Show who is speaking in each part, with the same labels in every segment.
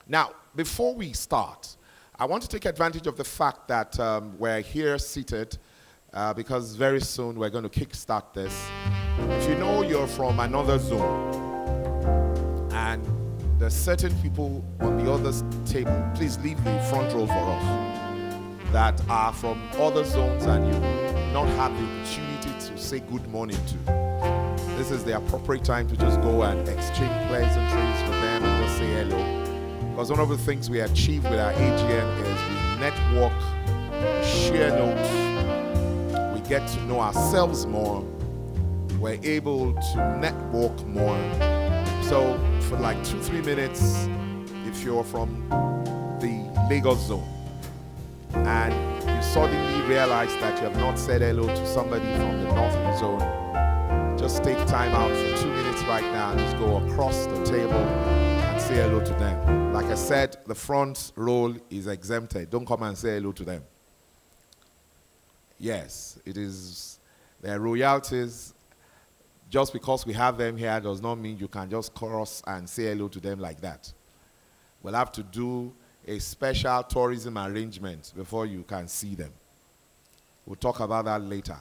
Speaker 1: Now, before we start, I want to take advantage of the fact that we're here seated because very soon we're going to kickstart this. If you know you're from another zone and there's certain people on the other table, please leave the front row for us, that are from other zones and you not have the opportunity to say good morning to. This is the appropriate time to just go and exchange pleasantries with them and just say hello. Because one of the things we achieve with our AGM is we network, we share notes, we get to know ourselves more, we're able to network more. So for like 2-3 minutes, if you're from the Lagos zone and you suddenly realize that you have not said hello to somebody from the Northern zone, just take time out for 2 minutes right now and just go across the table and say hello to them. Like I said, the front row is exempted. Don't come and say hello to them. Yes, it is their royalties. Just because we have them here does not mean you can just cross and say hello to them like that. We'll have to do a special tourism arrangement before you can see them. We'll talk about that later.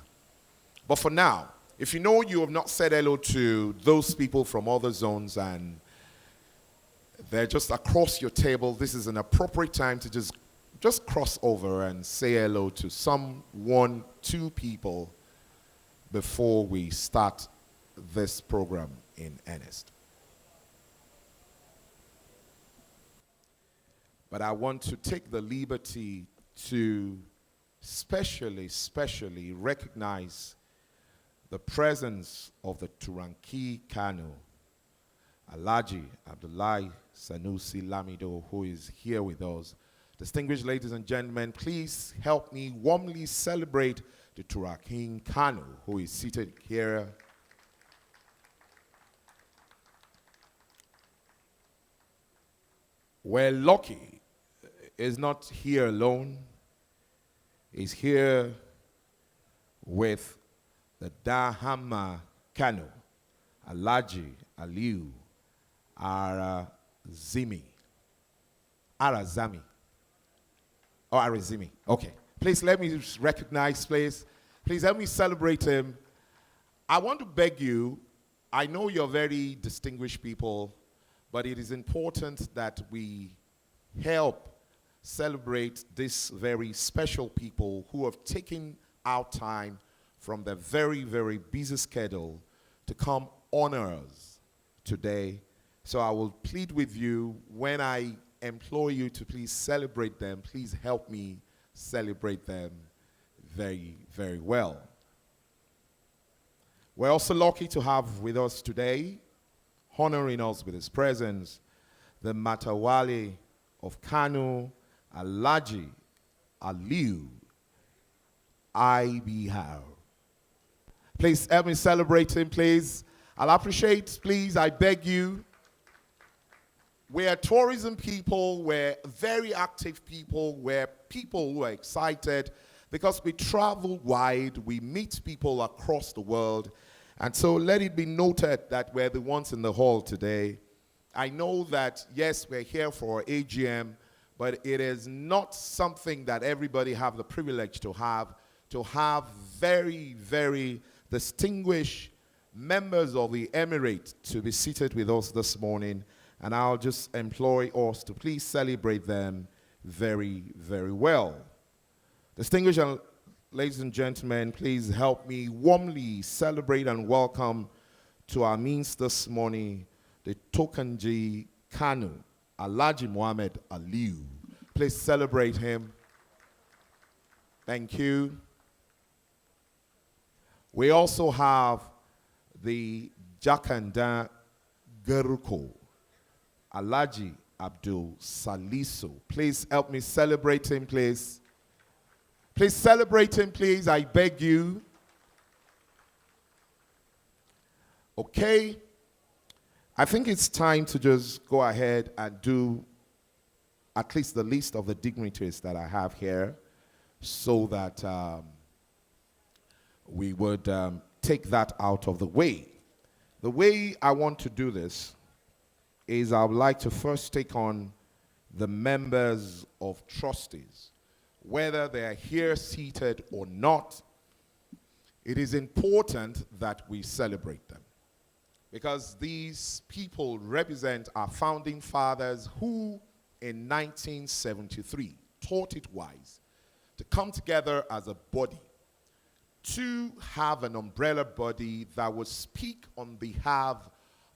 Speaker 1: But for now, if you know you have not said hello to those people from other zones and they're just across your table, this is an appropriate time to just cross over and say hello to one, two people before we start this program in earnest. But I want to take the liberty to specially recognize the presence of the Turanki Kano, Alhaji Abdullahi Sanusi Lamido, who is here with us. Distinguished ladies and gentlemen, please help me warmly celebrate the Turanki Kano, who is seated here. We're lucky is not here alone. He's here with the Dahama Kano, Alhaji Aliu Arazimi. Arazimi. Okay. Please let me recognize, please help me celebrate him. I want to beg you, I know you're very distinguished people, but it is important that we help celebrate these very special people who have taken out time from their very, very busy schedule to come honor us today. So I will plead with you, when I employ you to please celebrate them, please help me celebrate them very, very well. We're also lucky to have with us today, honoring us with his presence, the Matawali of Kano, Alhaji Aliu Ibihar. Please help me celebrate him, please. I'll appreciate, please, I beg you. We're tourism people, we're very active people, we're people who are excited because we travel wide, we meet people across the world. And so let it be noted that we're the ones in the hall today. I know that, yes, we're here for AGM, but it is not something that everybody have the privilege to have very, very distinguished members of the Emirate to be seated with us this morning. And I'll just employ us to please celebrate them very, very well. Distinguished ladies and gentlemen, please help me warmly celebrate and welcome to our means this morning the Tokanji Kano, Alhaji Muhammad Aliu. Please celebrate him. Thank you. We also have the Jakanda Geruko, Alhaji Abdul Salisu. Please help me celebrate him, please. Please celebrate him, please. I beg you. Okay. I think it's time to just go ahead and do at least the list of the dignitaries that I have here so that we would take that out of the way. The way I want to do this is I would like to first take on the members of trustees, whether they are here seated or not. It is important that we celebrate them, because these people represent our founding fathers who in 1973 thought it wise to come together as a body, to have an umbrella body that would speak on behalf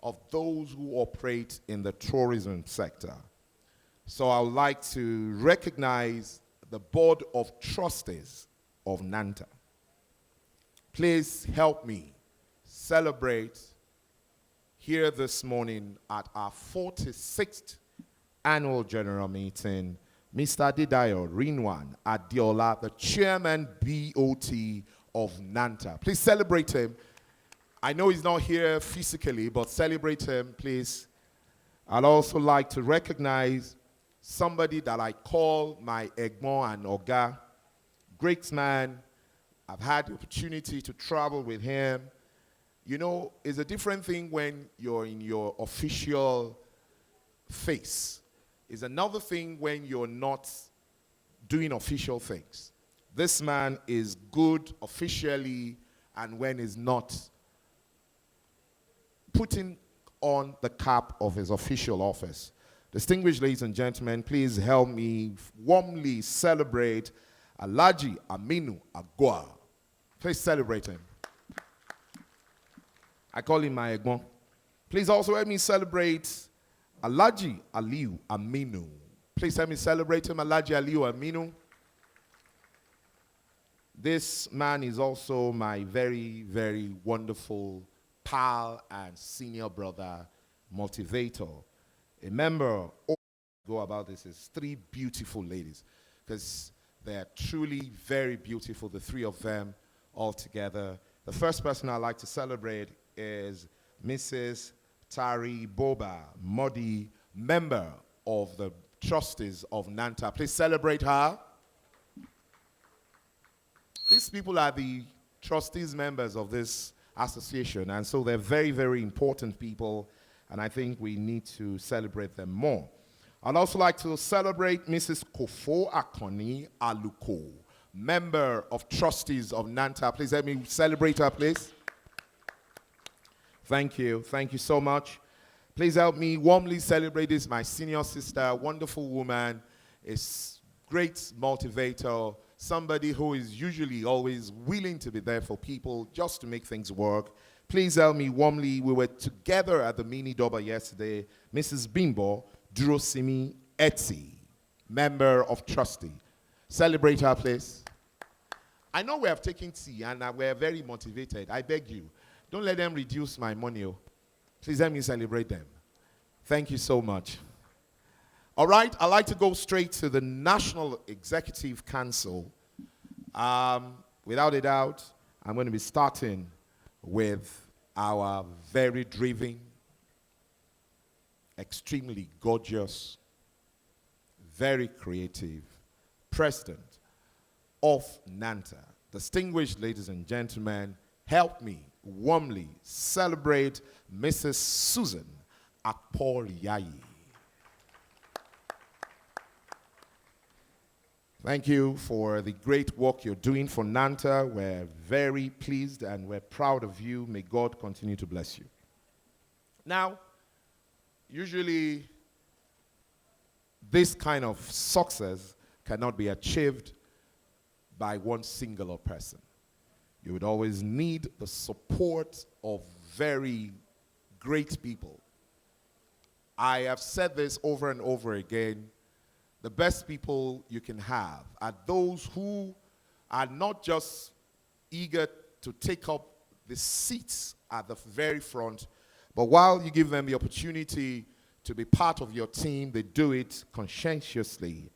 Speaker 1: of those who operate in the tourism sector. So I would like to recognize the Board of Trustees of NANTA. Please help me celebrate here this morning at our 46th annual general meeting, Mr. Didayo Rinwan Adiola, the chairman BOT of NANTA. Please celebrate him. I know he's not here physically, but celebrate him, please. I'd also like to recognize somebody that I call my Egbon and Oga, great man. I've had the opportunity to travel with him. You know, it's a different thing when you're in your official face. It's another thing when you're not doing official things. This man is good officially, and when he's not putting on the cap of his official office. Distinguished ladies and gentlemen, please help me warmly celebrate Alhaji Aminu Agua. Please celebrate him. I call him my Egbon. Please also help me celebrate Alhaji Aliu Aminu. Please help me celebrate him, Alhaji Aliu Aminu. This man is also my very, very wonderful pal and senior brother, motivator. A member go about this is three beautiful ladies, because they are truly very beautiful, the three of them all together. The first person I'd like to celebrate is Mrs. Tari Boba Modi, member of the trustees of NANTA. Please celebrate her. These people are the trustees members of this association, and so they're very, very important people, and I think we need to celebrate them more. I'd also like to celebrate Mrs. Kofo Akoni Aluko, member of trustees of NANTA. Please let me celebrate her, please. Thank you. Thank you so much. Please help me warmly celebrate this, my senior sister, wonderful woman, is great motivator, somebody who is usually always willing to be there for people just to make things work. Please help me warmly. We were together at the mini Doba yesterday. Mrs. Bimbo Durosimi Etsy, member of trustee. Celebrate her, please. I know we have taken tea and we're very motivated. I beg you, don't let them reduce my money. Please let me celebrate them. Thank you so much. All right, I'd like to go straight to the National Executive Council. Without a doubt, I'm going to be starting with our very driven, extremely gorgeous, very creative president of NANTA. Distinguished ladies and gentlemen, help me warmly celebrate Mrs. Susan Akpoliayi. Thank you for the great work you're doing for NANTA. We're very pleased and we're proud of you. May God continue to bless you. Now, usually this kind of success cannot be achieved by one singular person. You would always need the support of very great people. I have said this over and over again. The best people you can have are those who are not just eager to take up the seats at the very front, but while you give them the opportunity to be part of your team, they do it conscientiously.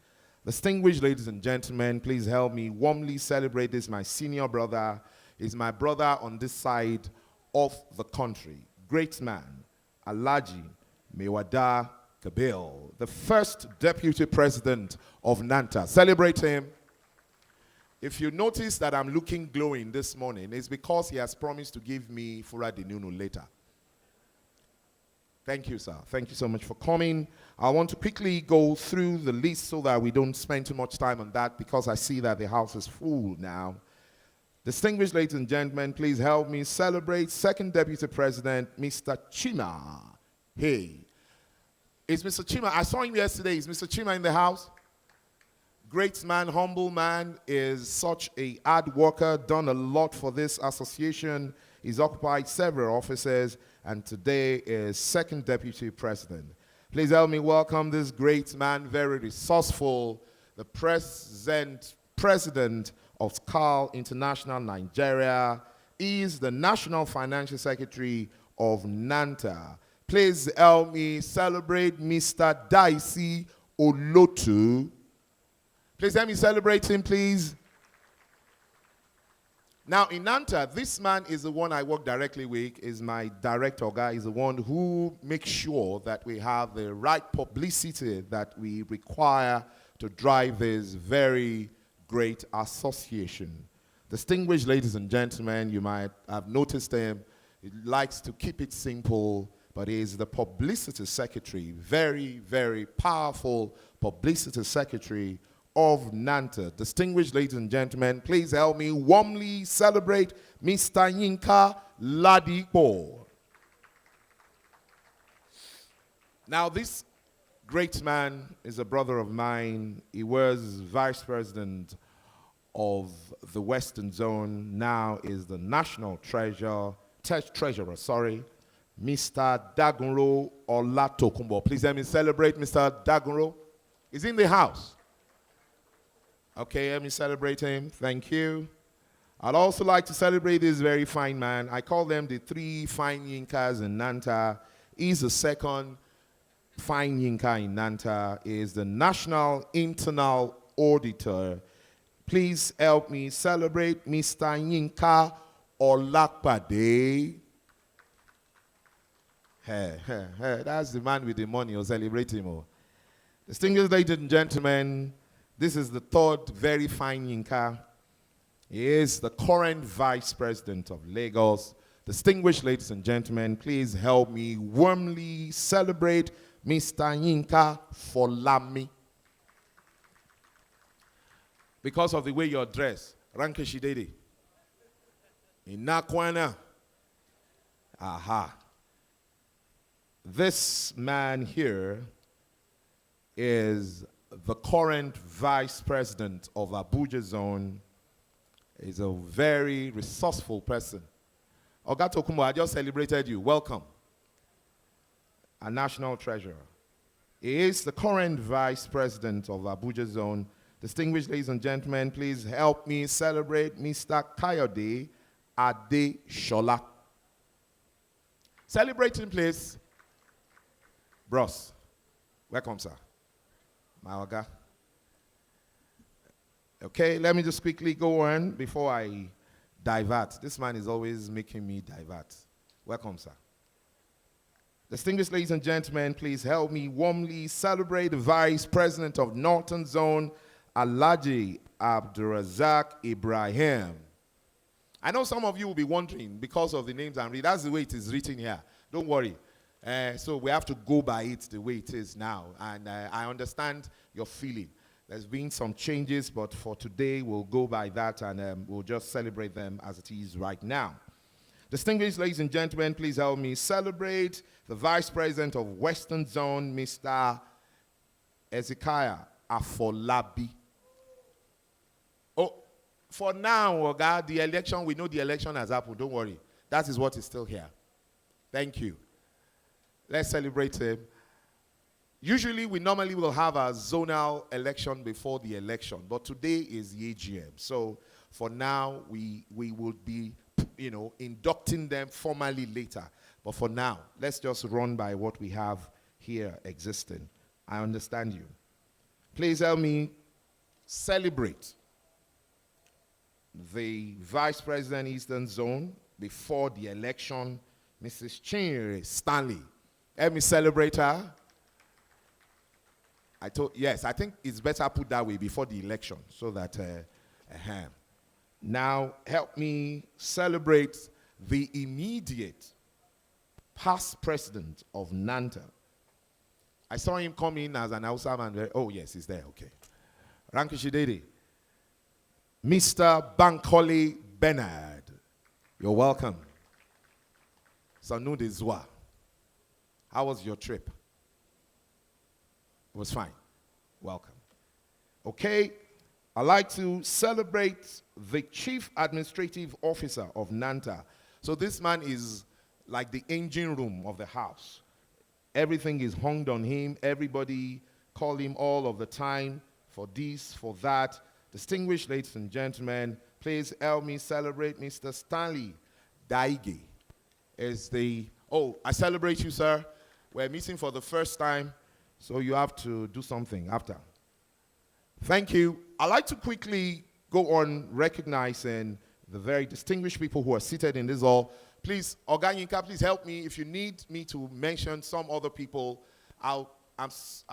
Speaker 1: Distinguished ladies and gentlemen, please help me warmly celebrate this. My senior brother is my brother on this side of the country. Great man, Alhaji Mewada Kabil, the first deputy president of NANTA. Celebrate him. If you notice that I'm looking glowing this morning, it's because he has promised to give me Fura Dinunu later. Thank you, sir. Thank you so much for coming. I want to quickly go through the list so that we don't spend too much time on that because I see that the house is full now. Distinguished ladies and gentlemen, please help me celebrate Second Deputy President, Mr. Chima. Hey. Is Mr. Chima, I saw him yesterday. Is Mr. Chima in the house? Great man, humble man, is such a hard worker, done a lot for this association. He's occupied several offices, and today is Second Deputy President. Please help me welcome this great man, very resourceful, the president of SCAL International Nigeria. He is the National Financial Secretary of NANTA. Please help me celebrate Mr. Daisy Olotu. Please help me celebrate him, please. Now, in NANTA, this man is the one I work directly with, is my director guy, is the one who makes sure that we have the right publicity that we require to drive this very great association. Distinguished ladies and gentlemen, you might have noticed him. He likes to keep it simple, but he is the publicity secretary, very, very powerful publicity secretary of NANTA. Distinguished ladies and gentlemen, please help me warmly celebrate Mr. Yinka Ladipo. Now, this great man is a brother of mine. He was vice president of the Western Zone, now is the national treasurer, Mr. Dagunro Olatokunbo. Please let me celebrate Mr. Dagunro. He's in the house. Okay, let me celebrate him. Thank you. I'd also like to celebrate this very fine man. I call them the three fine Yinkas in NANTA. He's the second fine Yinka in NANTA. He is the National Internal Auditor. Please help me celebrate Mr. Yinka Olakpade. Hey, that's the man with the money. You'll celebrate him. Oh. Distinguished ladies and gentlemen, this is the third very fine Yinka. He is the current vice president of Lagos. Distinguished ladies and gentlemen, please help me warmly celebrate Mr. Yinka Folami. Because of the way you're dressed, Rankeshidede. Inakwana. Aha. This man here is the current vice president of Abuja Zone. He's a very resourceful person. Ogato Kumbo, I just celebrated you. Welcome. A national treasurer. He is the current vice president of Abuja Zone. Distinguished ladies and gentlemen, please help me celebrate Mr. Kayode Adeshola. Celebrating, please. Bros, welcome, sir. Mawaga. Okay, let me just quickly go on before I divert. This man is always making me divert. Welcome, sir. Distinguished ladies and gentlemen, please help me warmly celebrate the Vice President of Northern Zone, Alhaji Abdulrazak Ibrahim. I know some of you will be wondering because of the names I'm reading. That's the way it is written here. Don't worry. So we have to go by it the way it is now. And I understand your feeling. There's been some changes, but for today, we'll go by that and we'll just celebrate them as it is right now. Distinguished ladies and gentlemen, please help me celebrate the Vice President of Western Zone, Mr. Ezekiah Afolabi. Oh, for now, Oga, the election, we know the election has happened. Don't worry. That is what is still here. Thank you. Let's celebrate him. Usually, we normally will have a zonal election before the election, but today is the AGM. So for now, we will be, inducting them formally later. But for now, let's just run by what we have here existing. I understand you. Please help me celebrate the Vice President Eastern Zone before the election, Mrs. Chinyere Stanley. Help me celebrate her. Yes, I think it's better put that way before the election so that, Now, help me celebrate the immediate past president of NANTA. I saw him come in as an Hausa man. Oh, yes, he's there. Okay. Rankishidede. Mr. Bankole Bernard. You're welcome. Sanu de Zwa. How was your trip? It was fine. Welcome. Okay. I'd like to celebrate the Chief Administrative Officer of NANTA. So this man is like the engine room of the house. Everything is hung on him. Everybody call him all of the time for this, for that. Distinguished ladies and gentlemen, please help me celebrate Mr. Stanley Daige. I celebrate you, sir. We're meeting for the first time, so you have to do something after. Thank you. I'd like to quickly go on recognizing the very distinguished people who are seated in this hall. Please, Oganyinka, please help me. If you need me to mention some other people, I'll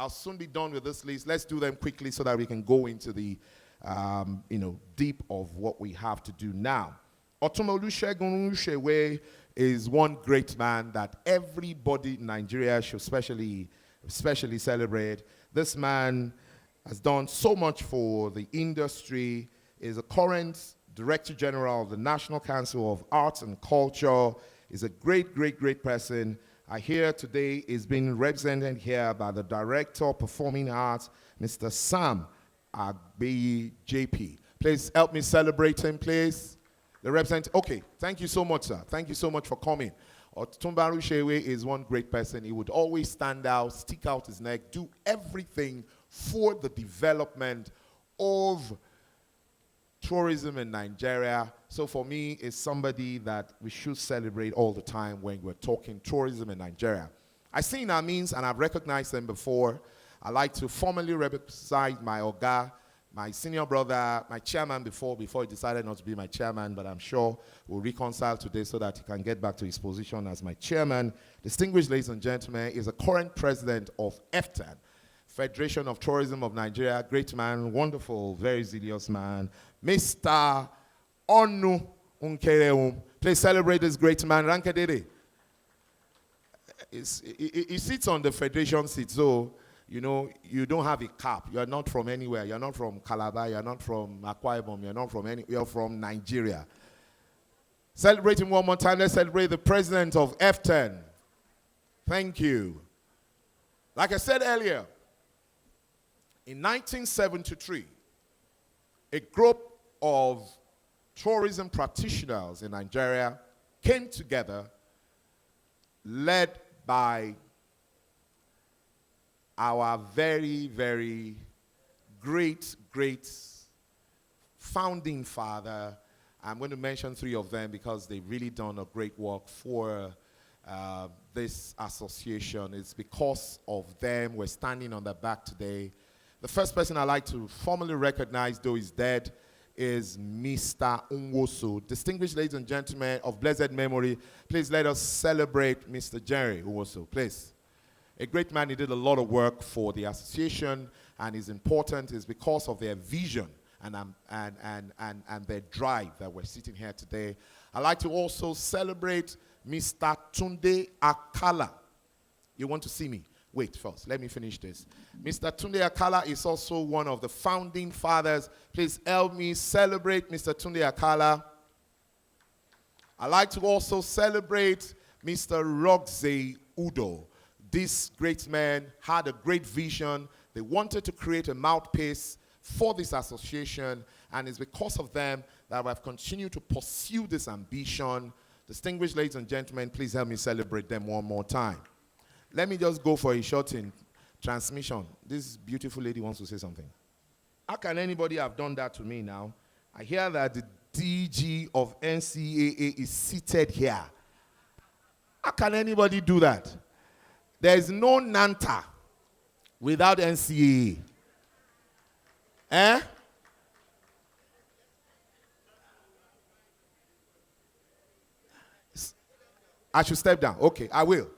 Speaker 1: soon be done with this list. Let's do them quickly so that we can go into the deep of what we have to do now. Otumolu Segun Shewe is one great man that everybody in Nigeria should especially celebrate. This man has done so much for the industry, is a current Director General of the National Council of Arts and Culture, is a great, great, great person. I hear today is being represented here by the Director of Performing Arts, Mr. Sam Agbeyi JP. Please help me celebrate him, please. The representative, okay, thank you so much, sir. Thank you so much for coming. Otumbaru Shewe is one great person. He would always stand out, stick out his neck, do everything for the development of tourism in Nigeria. So for me, it's somebody that we should celebrate all the time when we're talking tourism in Nigeria. I've seen our means and I've recognized them before. I like to formally represent my Oga, my senior brother, my chairman before he decided not to be my chairman, but I'm sure we'll reconcile today so that he can get back to his position as my chairman. Distinguished ladies and gentlemen, is a current president of FTAN, Federation of Tourism of Nigeria. Great man, wonderful, very zealous man, Mr. Onu Unkereum. Please celebrate this great man. Rankedede. He sits on the Federation seat, so you know, you don't have a cap. You're not from anywhere. You're not from Calabar. You're not from Akwa Ibom. You're not from you're from Nigeria. Celebrate him one more time. Let's celebrate the president of F10. Thank you. Like I said earlier, in 1973, a group of tourism practitioners in Nigeria came together, led by our very, very great, great founding father. I'm going to mention three of them because they've really done a great work for this association. It's because of them we're standing on their back today. The first person I'd like to formally recognize, though he's dead, is Mr. Nwosu. Distinguished ladies and gentlemen of blessed memory, please let us celebrate Mr. Jerry Nwosu, please. A great man. He did a lot of work for the association, and is important is because of their vision and their drive that we're sitting here today. I'd like to also celebrate Mr. Tunde Akala. You want to see me? Wait first, let me finish this. Mr. Tunde Akala is also one of the founding fathers. Please help me celebrate Mr. Tunde Akala. I'd like to also celebrate Mr. Rogze Udo. This great man had a great vision. They wanted to create a mouthpiece for this association, and it's because of them that I've continued to pursue this ambition. Distinguished ladies and gentlemen, please help me celebrate them one more time. Let me just go for a short transmission. This beautiful lady wants to say something. How can anybody have done that to me now? I hear that the DG of NCAA is seated here. How can anybody do that? There is no NANTA without NCAA. Eh? I should step down. Okay, I will.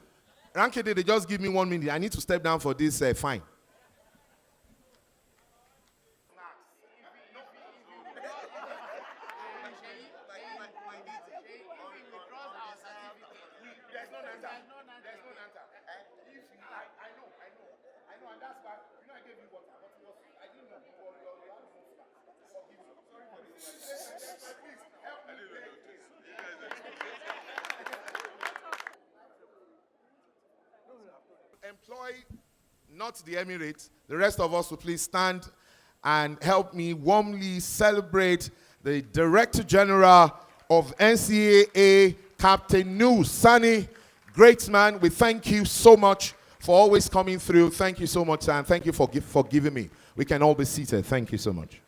Speaker 1: Rankede, they just give me 1 minute. I need to step down for this fine. There's no NANTA. If you, I know, and that's why, I gave you water, but it was, I didn't know, you had no start. Forgive me. Sorry for this. Please, help me beg this. Employ not the Emirates, the rest of us will please stand and help me warmly celebrate the Director General of NCAA, Captain Nu Sani. Great man, we thank you so much for always coming through. Thank you so much, and thank you for giving me. We can all be seated. Thank you so much.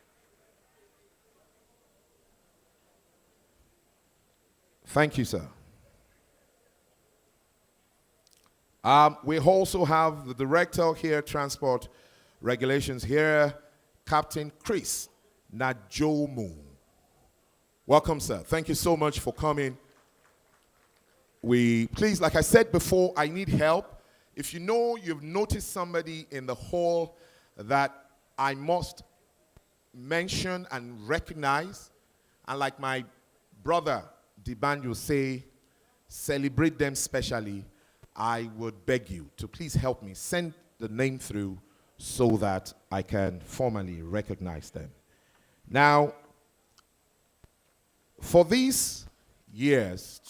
Speaker 1: Thank you, sir. We also have the Director here, Transport Regulations here, Captain Chris Najomu. Welcome, sir. Thank you so much for coming. Please, like I said before, I need help. If you know you've noticed somebody in the hall that I must mention and recognize, and like my brother Diban will say, celebrate them specially, I would beg you to please help me send the name through so that I can formally recognize them. Now, for these years,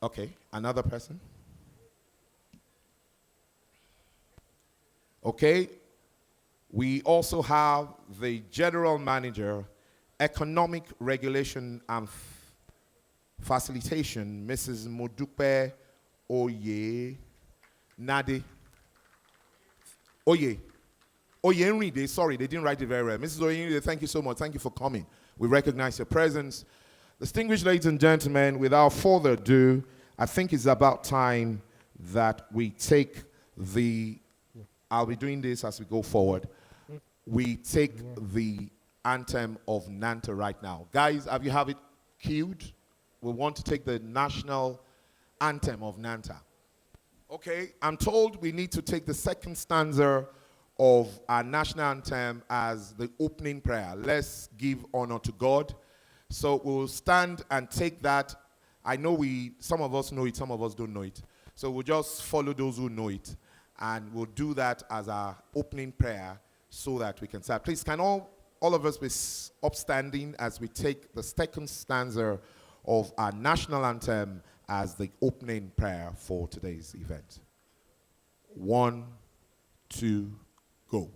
Speaker 1: okay, another person. Okay, we also have the General Manager, Economic Regulation and Facilitation, Mrs. Modupe Oye Nade. Oyenride, sorry, they didn't write it very well. Mrs. Oyenride, thank you so much. Thank you for coming. We recognize your presence. Distinguished ladies and gentlemen, without further ado, I think it's about time that we take I'll be doing this as we go forward. We take the anthem of NANTA right now. Guys, have it queued? We want to take the national anthem of NANTA. Okay, I'm told we need to take the second stanza of our national anthem as the opening prayer. Let's give honor to God. So we'll stand and take that. I know some of us know it, some of us don't know it. So we'll just follow those who know it. And we'll do that as our opening prayer so that we can start. Please, can all of us be upstanding as we take the second stanza of our national anthem as the opening prayer for today's event. 1, 2, go.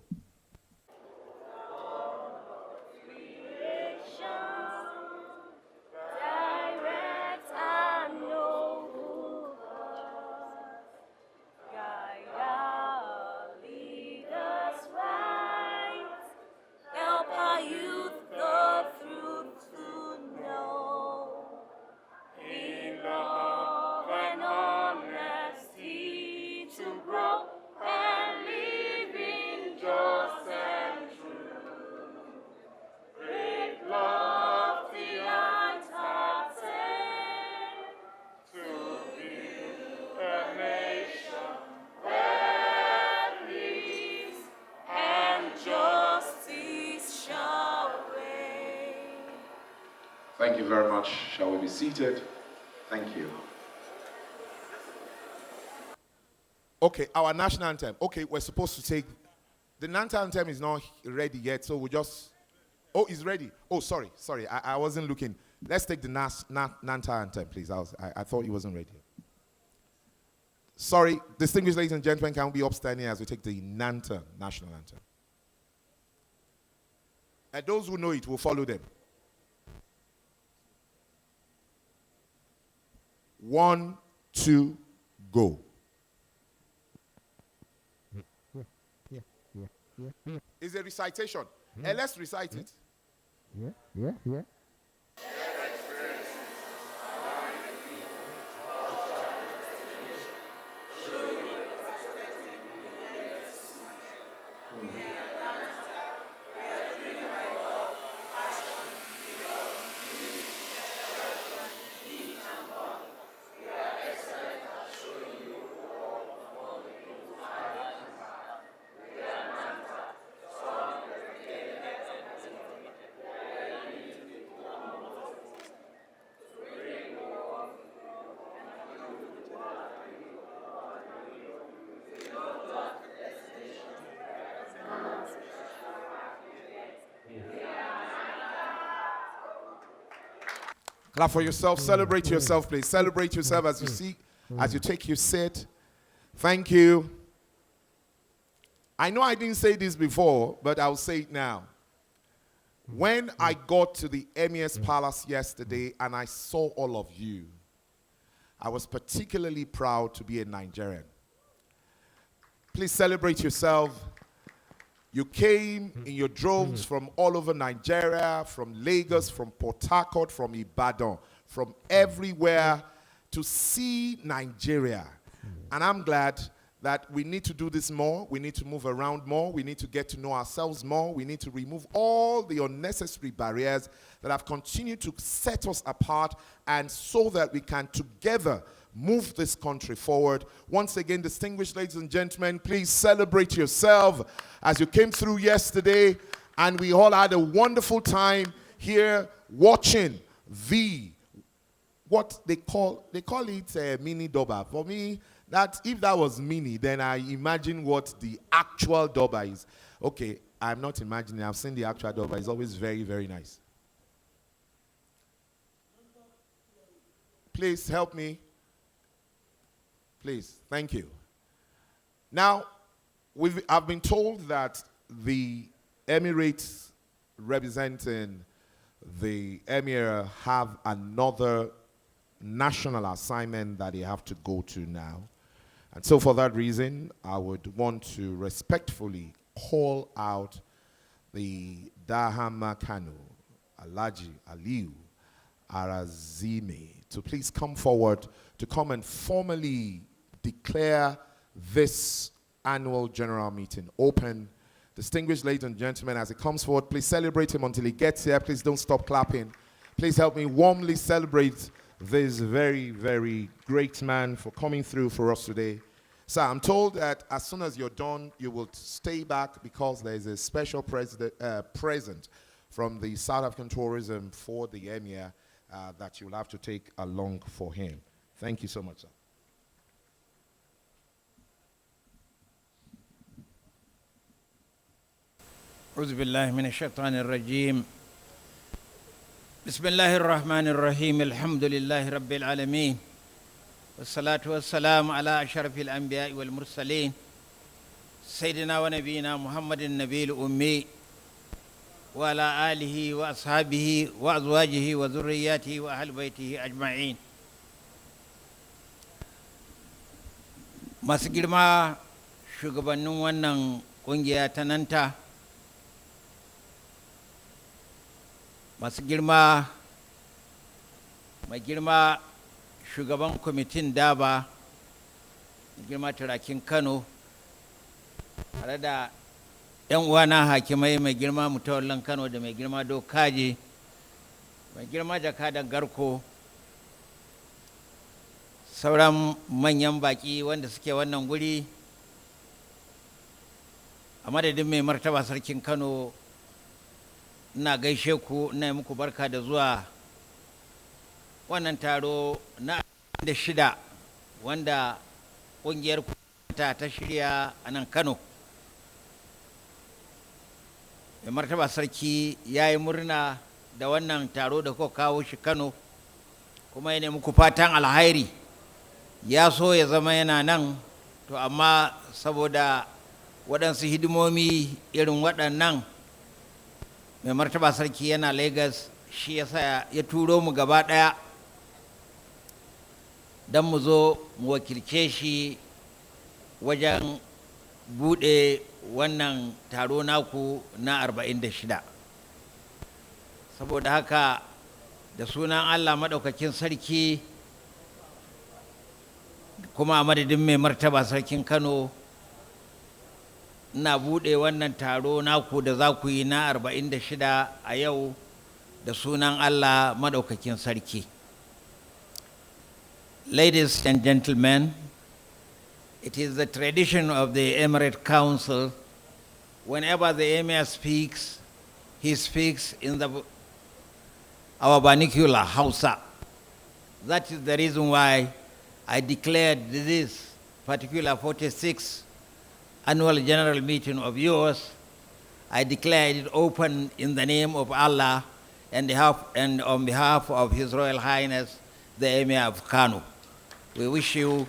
Speaker 1: Thank you very much. Shall we be seated? Thank you. Okay, our national anthem. Okay, we're supposed to take... The NANTA anthem is not ready yet, so we just... Oh, it's ready. Oh, sorry. I wasn't looking. Let's take the NANTA anthem, please. I thought it wasn't ready. Sorry, distinguished ladies and gentlemen, can we be upstanding as we take the NANTA national anthem? And those who know it will follow them. 1, 2, go. It's a recitation. Let's recite it.
Speaker 2: Yeah.
Speaker 1: Clap for yourself. Celebrate yourself, please. Celebrate yourself as you see, as you take your seat. Thank you. I know I didn't say this before, but I'll say it now. When I got to the Emir's Palace yesterday and I saw all of you, I was particularly proud to be a Nigerian. Please celebrate yourself. You came in your droves from all over Nigeria, from Lagos, from Port Harcourt, from Ibadan, from everywhere to see Nigeria. And I'm glad that we need to do this more. We need to move around more. We need to get to know ourselves more. We need to remove all the unnecessary barriers that have continued to set us apart, and so that we can together move this country forward. Once again, distinguished ladies and gentlemen, please celebrate yourself as you came through yesterday, and we all had a wonderful time here watching what they call it a mini Doba. For me, that if that was mini, then I imagine what the actual Doba is. Okay, I'm not imagining. I've seen the actual Doba. It's always very, very nice. Please help me. Please, thank you. Now, I've been told that the Emirates representing the Emir have another national assignment that they have to go to now. And so for that reason, I would want to respectfully call out the Dahama Kano, Alhaji Aliu Arazime, to please come forward to come and formally declare this annual general meeting open. Distinguished ladies and gentlemen, as he comes forward, please celebrate him until he gets here. Please don't stop clapping. Please help me warmly celebrate this very, very great man for coming through for us today. So I'm told that as soon as you're done, you will stay back because there is a special present from the South African Tourism for the Emir that you'll have to take along for him. Thank you so much, sir.
Speaker 3: أعوذ بالله من الشيطان الرجيم بسم الله الرحمن الرحيم الحمد لله رب العالمين والصلاة والسلام على أشرف الأنبياء والمرسلين سيدنا ونبينا محمد النبي الأمي وعلى آله وأصحابه وأزواجه وذرياته وأهل بيته أجمعين. Masu girma shugabannin wannan ƙungiya ta NANTA, masu girma mai girma shugaban kwamitin daba, mai girma turakin Kano, tare da 'yan uwana hakimai, mai girma mutawallan Kano da mai girma dokaji, mai girma jakadan garko, sauran manyan baki wanda suke wannan guri, a madadin mai martaba sarkin Kano, ina gaishe ku, ina muku barka da zuwa wannan taro na 26 wanda ƙungiyar ta shirya a nan Kano. Mai martaba sarki ya yi murna da wannan taro da kuka kawo shi Kano, kuma ya muku fatan alhairi. Ya so ya zama yana nan, to amma saboda waɗansu hidimomi irin waɗannan, mai martaba sarki yana Lagos, shi yasa ya turo mu gaba ɗaya don mu zo mu wakilce shi wajen buɗe wannan taro naku na 46. Saboda haka da sunan Allah maɗaukakin sarki, kuma a madadin mai martaba sarkin Kano, ina buɗe wannan taro naku da za ku yi na 46 a yau da sunan Allah maɗaukakin sarki. Ladies and gentlemen, it is the tradition of the Emirate Council, whenever the Emir speaks, he speaks in our vernacular Hausa. That is the reason why I declared this particular 46th annual general meeting of yours, I declared it open in the name of Allah and on behalf of His Royal Highness, the Emir of Kano. We wish you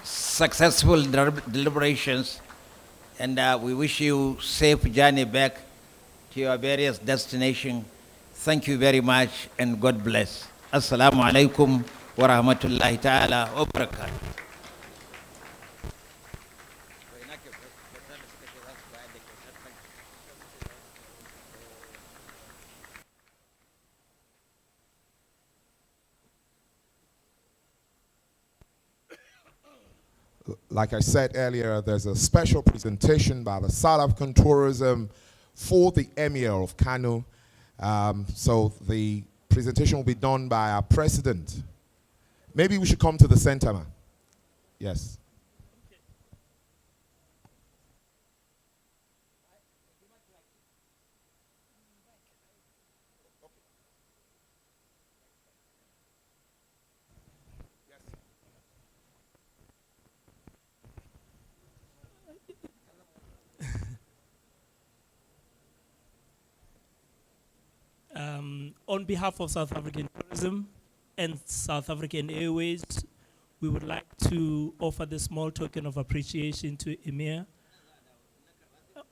Speaker 3: successful deliberations, and we wish you safe journey back to your various destinations. Thank you very much, and God bless. Assalamu alaikum wa rahmatullahi ta'ala wa barakatuh.
Speaker 1: Like I said earlier, there's a special presentation by the South African Tourism for the Emir of Kano. So the presentation will be done by our president. Maybe we should come to the center, man. Yes.
Speaker 4: On behalf of South African Tourism and South African Airways, we would like to offer the small token of appreciation to Emir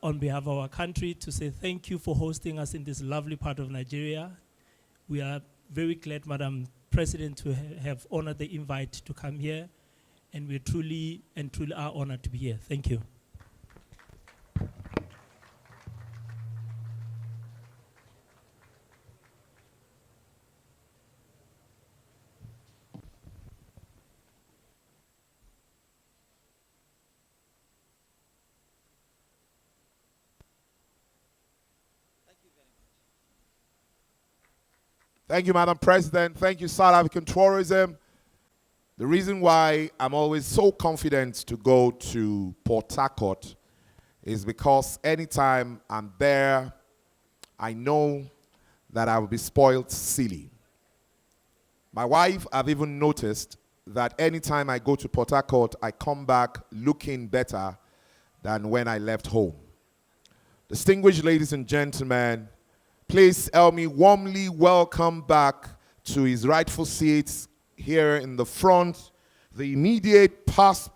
Speaker 4: on behalf of our country to say thank you for hosting us in this lovely part of Nigeria. We are very glad, Madam President, to have honored the invite to come here, and we truly are honored to be here. Thank you.
Speaker 1: Thank you, Madam President. Thank you, South African Tourism. The reason why I'm always so confident to go to Port Harcourt is because anytime I'm there, I know that I will be spoiled silly. My wife, I've even noticed that anytime I go to Port Harcourt, I come back looking better than when I left home. Distinguished ladies and gentlemen, please help me warmly welcome back to his rightful seats here in the front, the immediate past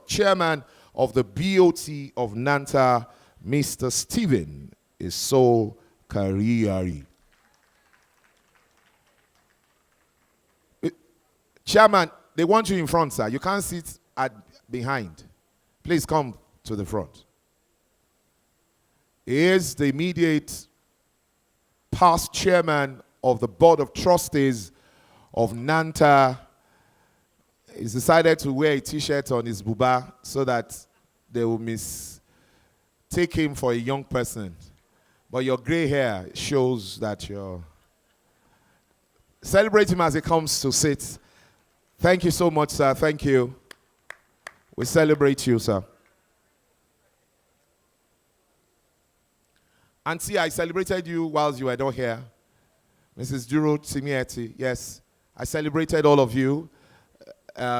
Speaker 1: chairman of the BOT of NANTA, Mr. Stephen Iso Kariari. Chairman, they want you in front, sir. You can't sit behind. Please come to the front. He is the immediate past chairman of the Board of Trustees of NANTA. He's decided to wear a t-shirt on his buba so that they will take him for a young person. But your gray hair shows that you're... Celebrate him as he comes to sit. Thank you so much, sir. Thank you. We celebrate you, sir. Auntie, I celebrated you whilst you were not here. Mrs. Duro Timieti, yes. I celebrated all of you.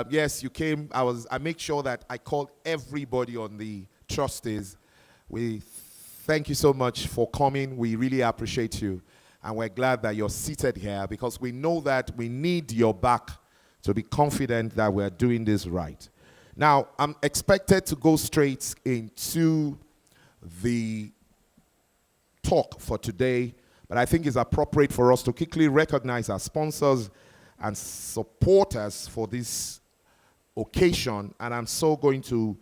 Speaker 1: Yes, you came. I make sure that I called everybody on the trustees. We thank you so much for coming. We really appreciate you. And we're glad that you're seated here because we know that we need your back to be confident that we're doing this right. Now, I'm expected to go straight into the talk for today, but I think it's appropriate for us to quickly recognize our sponsors and supporters for this occasion, and I'm so going to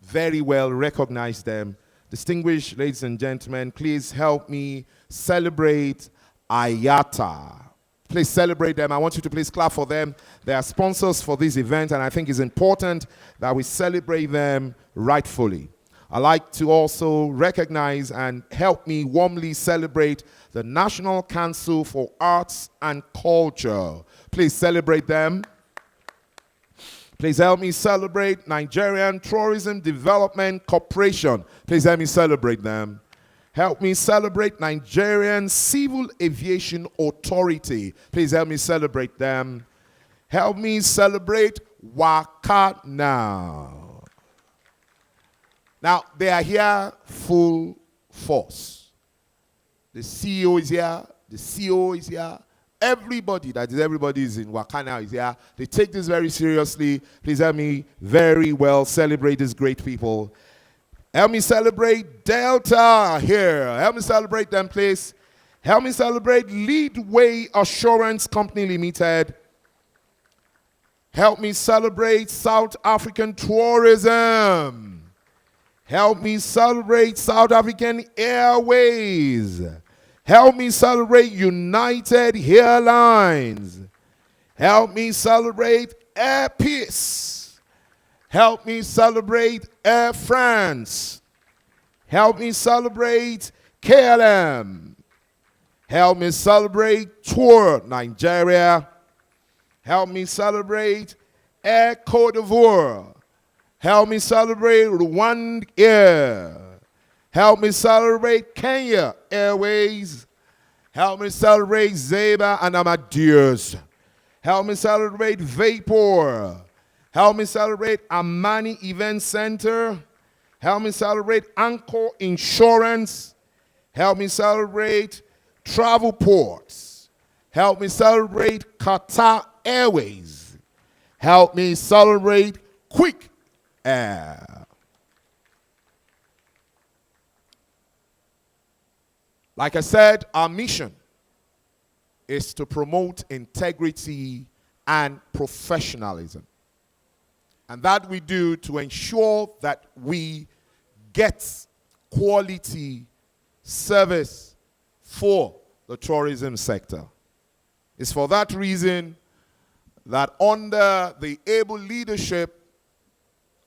Speaker 1: very well recognize them. Distinguished ladies and gentlemen, please help me celebrate Ayata. Please celebrate them. I want you to please clap for them. They are sponsors for this event, and I think it's important that we celebrate them rightfully. I'd like to also recognize and help me warmly celebrate the National Council for Arts and Culture. Please celebrate them. Please help me celebrate Nigerian Tourism Development Corporation. Please help me celebrate them. Help me celebrate Nigerian Civil Aviation Authority. Please help me celebrate them. Help me celebrate Waka Now. Now, they are here full force. The CEO is here. The CEO is here. Everybody is in Wakana is here. They take this very seriously. Please help me very well celebrate these great people. Help me celebrate Delta here. Help me celebrate them, please. Help me celebrate Leadway Assurance Company Limited. Help me celebrate South African Tourism. Help me celebrate South African Airways. Help me celebrate United Airlines. Help me celebrate Air Peace. Help me celebrate Air France. Help me celebrate KLM. Help me celebrate Tour Nigeria. Help me celebrate Air Côte d'Ivoire. Help me celebrate Rwanda Air. Help me celebrate Kenya Airways. Help me celebrate Zeba and Amadeus. Help me celebrate Vapor. Help me celebrate Amani Event Center. Help me celebrate Anchor Insurance. Help me celebrate Travel Ports. Help me celebrate Qatar Airways. Help me celebrate Quick Air. Like I said, our mission is to promote integrity and professionalism. And that we do to ensure that we get quality service for the tourism sector. It's for that reason that under the able leadership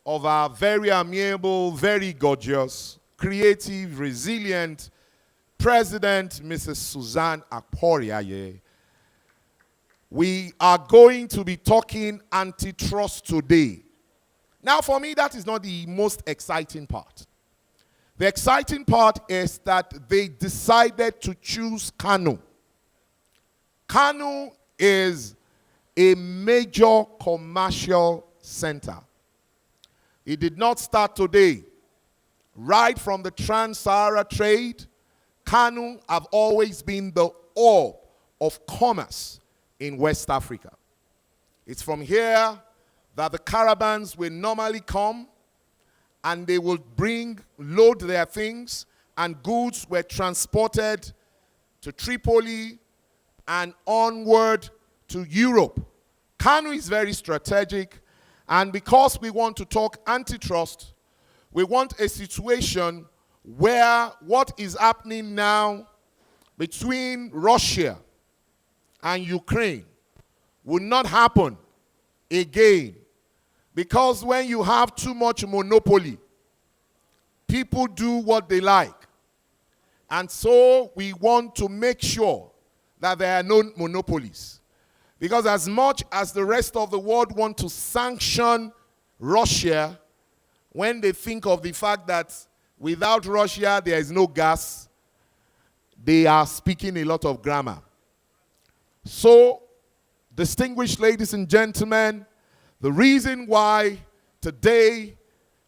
Speaker 1: of our very amiable, very gorgeous, creative, resilient President, Mrs. Suzanne Akporiaye, we are going to be talking antitrust today. Now, for me, that is not the most exciting part. The exciting part is that they decided to choose Kano. Kano is a major commercial center. It did not start today. Right from the Trans-Sahara trade, Kano have always been the orb of commerce in West Africa. It's from here that the caravans will normally come, and they will load their things, and goods were transported to Tripoli and onward to Europe. Kano is very strategic, and because we want to talk antitrust, we want a situation where what is happening now between Russia and Ukraine will not happen again. Because when you have too much monopoly, people do what they like. And so we want to make sure that there are no monopolies. Because as much as the rest of the world want to sanction Russia, when they think of the fact that without Russia there is no gas, they are speaking a lot of grammar. So, distinguished ladies and gentlemen, the reason why today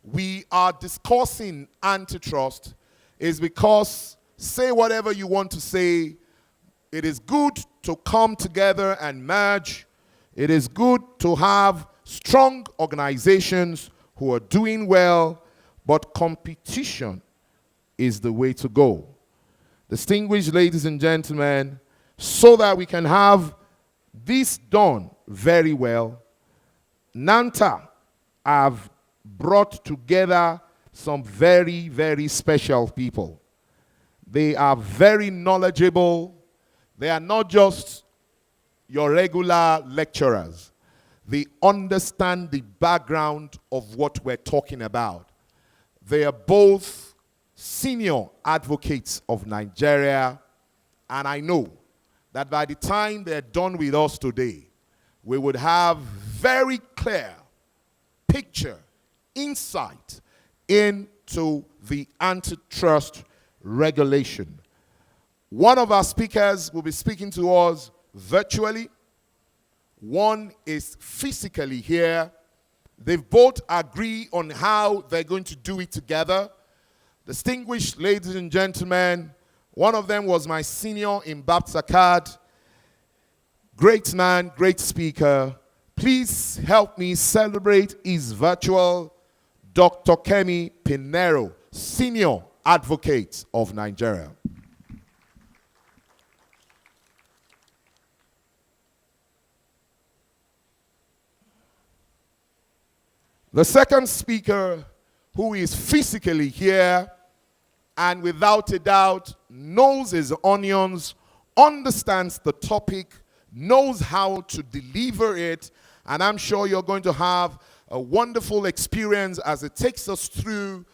Speaker 1: we are discussing antitrust is because, say whatever you want to say, it is good to come together and merge. It is good to have strong organizations who are doing well, but competition is the way to go. Distinguished ladies and gentlemen, so that we can have this done very well, NANTA have brought together some very, very special people. They are very knowledgeable. They are not just your regular lecturers. They understand the background of what we're talking about. They are both senior advocates of Nigeria, and I know that by the time they're done with us today, we would have very clear picture, insight into the antitrust regulation. One of our speakers will be speaking to us virtually. One is physically here. They've both agreed on how they're going to do it together. Distinguished ladies and gentlemen, One of them was my senior in Baptist. Great man, great speaker. Please help me celebrate his virtual Dr. Kemi Pinero, senior advocate of Nigeria. The second speaker, who is physically here and without a doubt knows his onions, understands the topic, knows how to deliver it, and I'm sure you're going to have a wonderful experience as it takes us through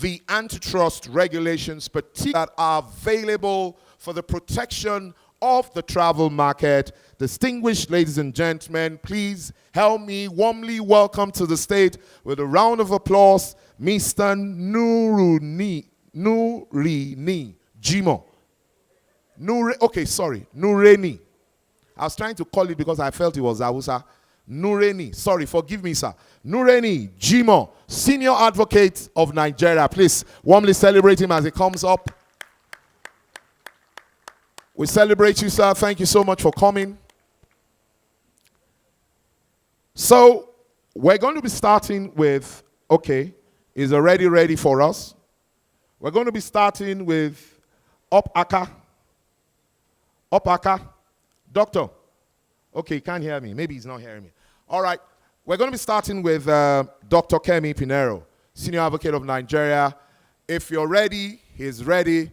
Speaker 1: the antitrust regulations, particularly that are available for the protection of the travel market. Distinguished ladies and gentlemen, please help me warmly welcome to the stage with a round of applause, Mr. Nurini Jimo. Nureni. I was trying to call it because I felt it was Hausa. Nureni, sorry, forgive me, sir. Nureni Jimo, senior advocate of Nigeria. Please warmly celebrate him as he comes up. We celebrate you, sir. Thank you so much for coming. So, we're going to be starting with, is already ready for us. We're going to be starting with Opaka. Doctor. Okay, he can't hear me. Maybe he's not hearing me. All right. We're going to be starting with Dr. Kemi Pinero, senior advocate of Nigeria. If you're ready, he's ready.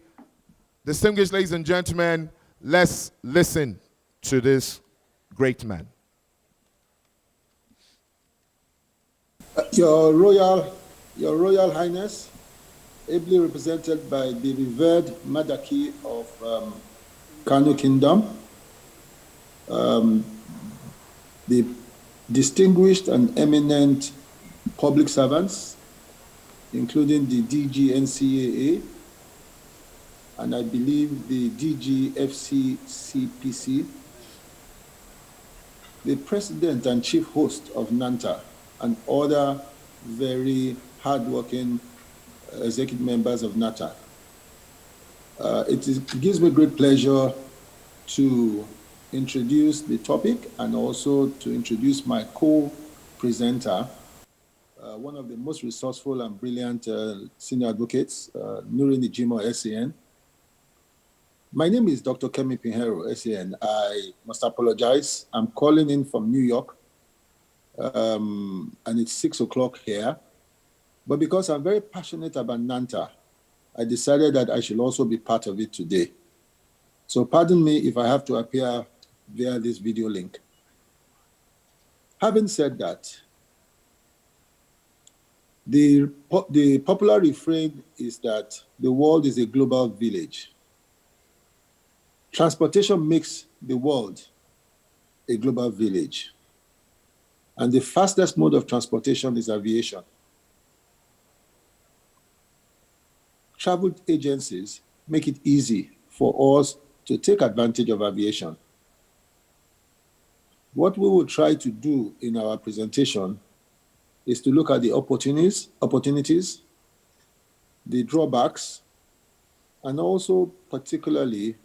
Speaker 1: Distinguished ladies and gentlemen, let's listen to this great man.
Speaker 5: Your Royal Highness, ably represented by the revered Madaki of Kano Kingdom, the distinguished and eminent public servants, including the DG-NCAA, and I believe the DG-FCCPC, the president and chief host of NANTA, and other very hardworking executive members of NATA. It gives me great pleasure to introduce the topic and also to introduce my co-presenter, one of the most resourceful and brilliant senior advocates, Nurini Jimo, SAN. My name is Dr. Kemi Pinero, SAN. I must apologize. I'm calling in from New York, and it's 6 o'clock here. But because I'm very passionate about NANTA, I decided that I should also be part of it today. So pardon me if I have to appear via this video link. Having said that, the popular refrain is that the world is a global village. Transportation makes the world a global village. And the fastest mode of transportation is aviation. Travel agencies make it easy for us to take advantage of aviation. What we will try to do in our presentation is to look at the opportunities, the drawbacks, and also particularly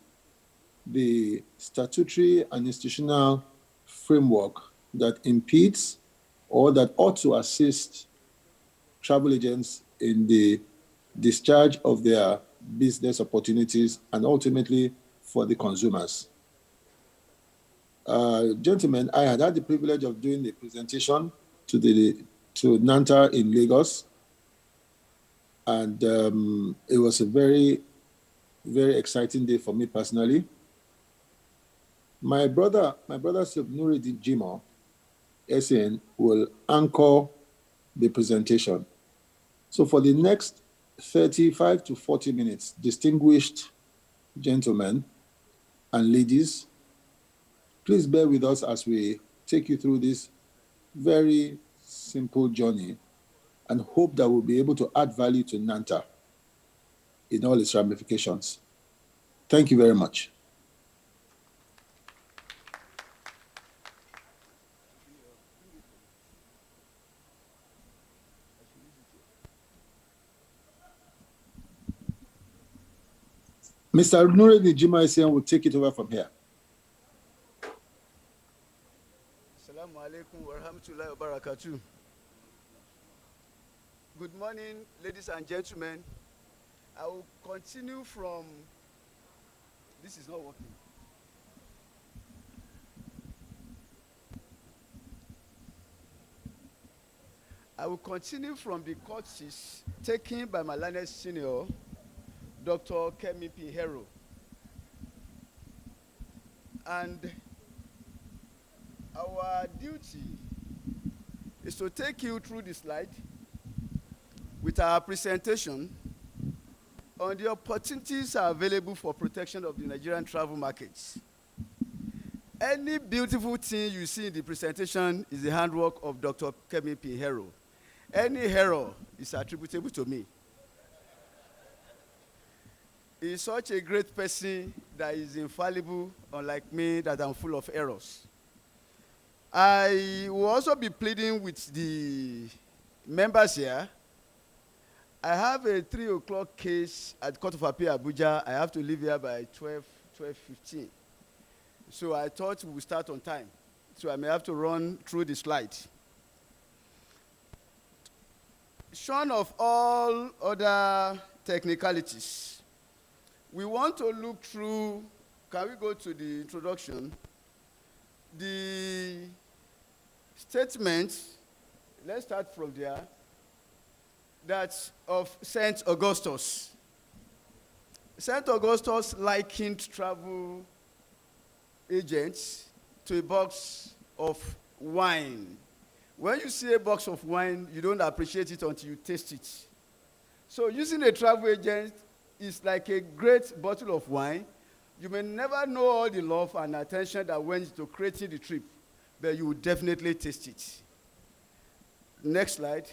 Speaker 5: the statutory and institutional framework that impedes or that ought to assist travel agents in the discharge of their business opportunities and ultimately for the consumers. Gentlemen, I had the privilege of doing the presentation to NANTA in Lagos, and it was a very, very exciting day for me personally. My brother Nuruddin Jimo, SN, will anchor the presentation. So for the next 35 to 40 minutes, distinguished gentlemen and ladies, please bear with us as we take you through this very simple journey and hope that we'll be able to add value to NANTA in all its ramifications. Thank you very much. Mr. Nuruddin Jimaisian will take it over from here.
Speaker 6: Assalamu alaikum wa rahmatullahi wa barakatuh. Good morning, ladies and gentlemen. I will continue from, this is not working. I will continue from the courses taken by my learned senior, Dr. Kemi Pinheiro. And our duty is to take you through the slide with our presentation on the opportunities available for protection of the Nigerian travel markets. Any beautiful thing you see in the presentation is the handwork of Dr. Kemi Pinheiro. Any error is attributable to me. He is such a great person that is infallible, unlike me, that I'm full of errors. I will also be pleading with the members here. I have a 3 o'clock case at Court of Appeal, Abuja. I have to leave here by 12:15. So I thought we would start on time. So I may have to run through the slide. Shorn of all other technicalities, we want to look through, can we go to the introduction? The statement, let's start from there, that's of St. Augustus. St. Augustus likened travel agents to a box of wine. When you see a box of wine, you don't appreciate it until you taste it. So using a travel agent is like a great bottle of wine. You may never know all the love and attention that went into creating the trip, but you will definitely taste it. Next slide.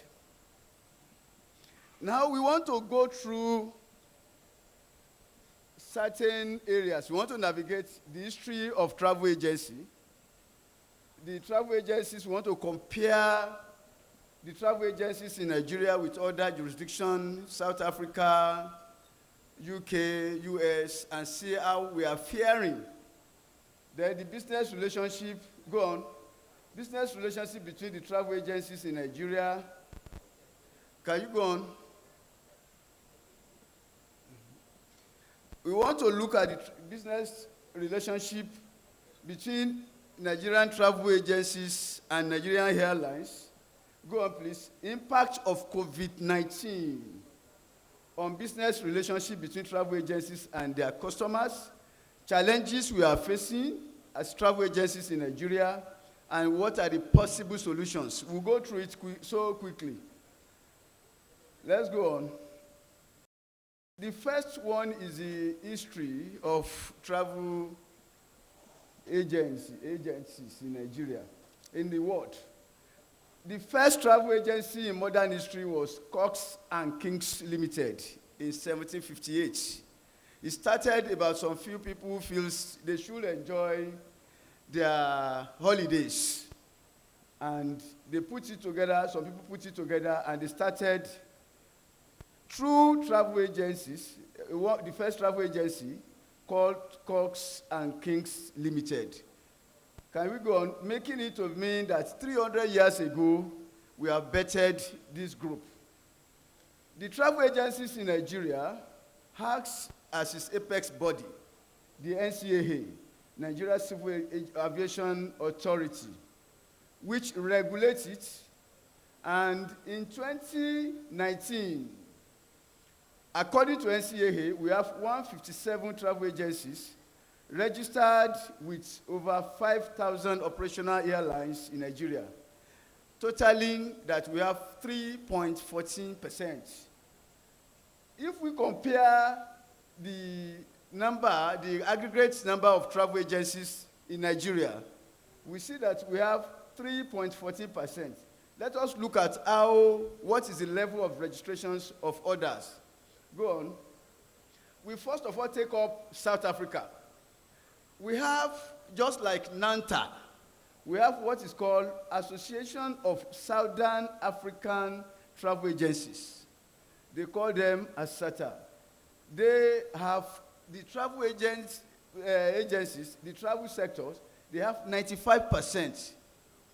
Speaker 6: Now we want to go through certain areas. We want to navigate the history of travel agency. The travel agencies, we want to compare the travel agencies in Nigeria with other jurisdictions, South Africa, UK, US, and see how we are faring. Then the business relationship, go on. Business relationship between the travel agencies in Nigeria. Can you go on? We want to look at the business relationship between Nigerian travel agencies and Nigerian airlines. Go on, please. Impact of COVID-19 on business relationship between travel agencies and their customers, challenges we are facing as travel agencies in Nigeria, and what are the possible solutions. We'll go through it so quickly. Let's go on. The first one is the history of travel agencies in Nigeria, in the world. The first travel agency in modern history was Cox and Kings Limited in 1758. It started about some few people who feel they should enjoy their holidays. And they put it together, some people put it together, and they started through travel agencies, the first travel agency called Cox and Kings Limited. Can we go on? Making it to mean that 300 years ago, we have bettered this group. The travel agencies in Nigeria acts as its apex body, the NCAA, Nigeria Civil Aviation Authority, which regulates it. And in 2019, according to NCAA, we have 157 travel agencies registered with over 5,000 operational airlines in Nigeria, totaling that we have 3.14%. If we compare the aggregate number of travel agencies in Nigeria, we see that we have 3.14%. Let us look at what is the level of registrations of others. Go on. We first of all take up South Africa. We have, just like NANTA, we have what is called Association of Southern African Travel Agencies. They call them ASATA. They have the travel agencies, the travel sectors, they have 95%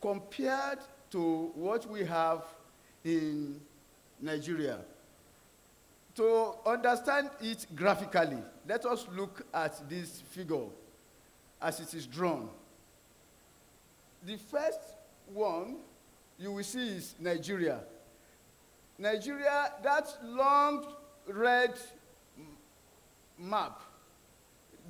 Speaker 6: compared to what we have in Nigeria. To understand it graphically, let us look at this figure as it is drawn. The first one you will see is Nigeria. Nigeria, that long red map,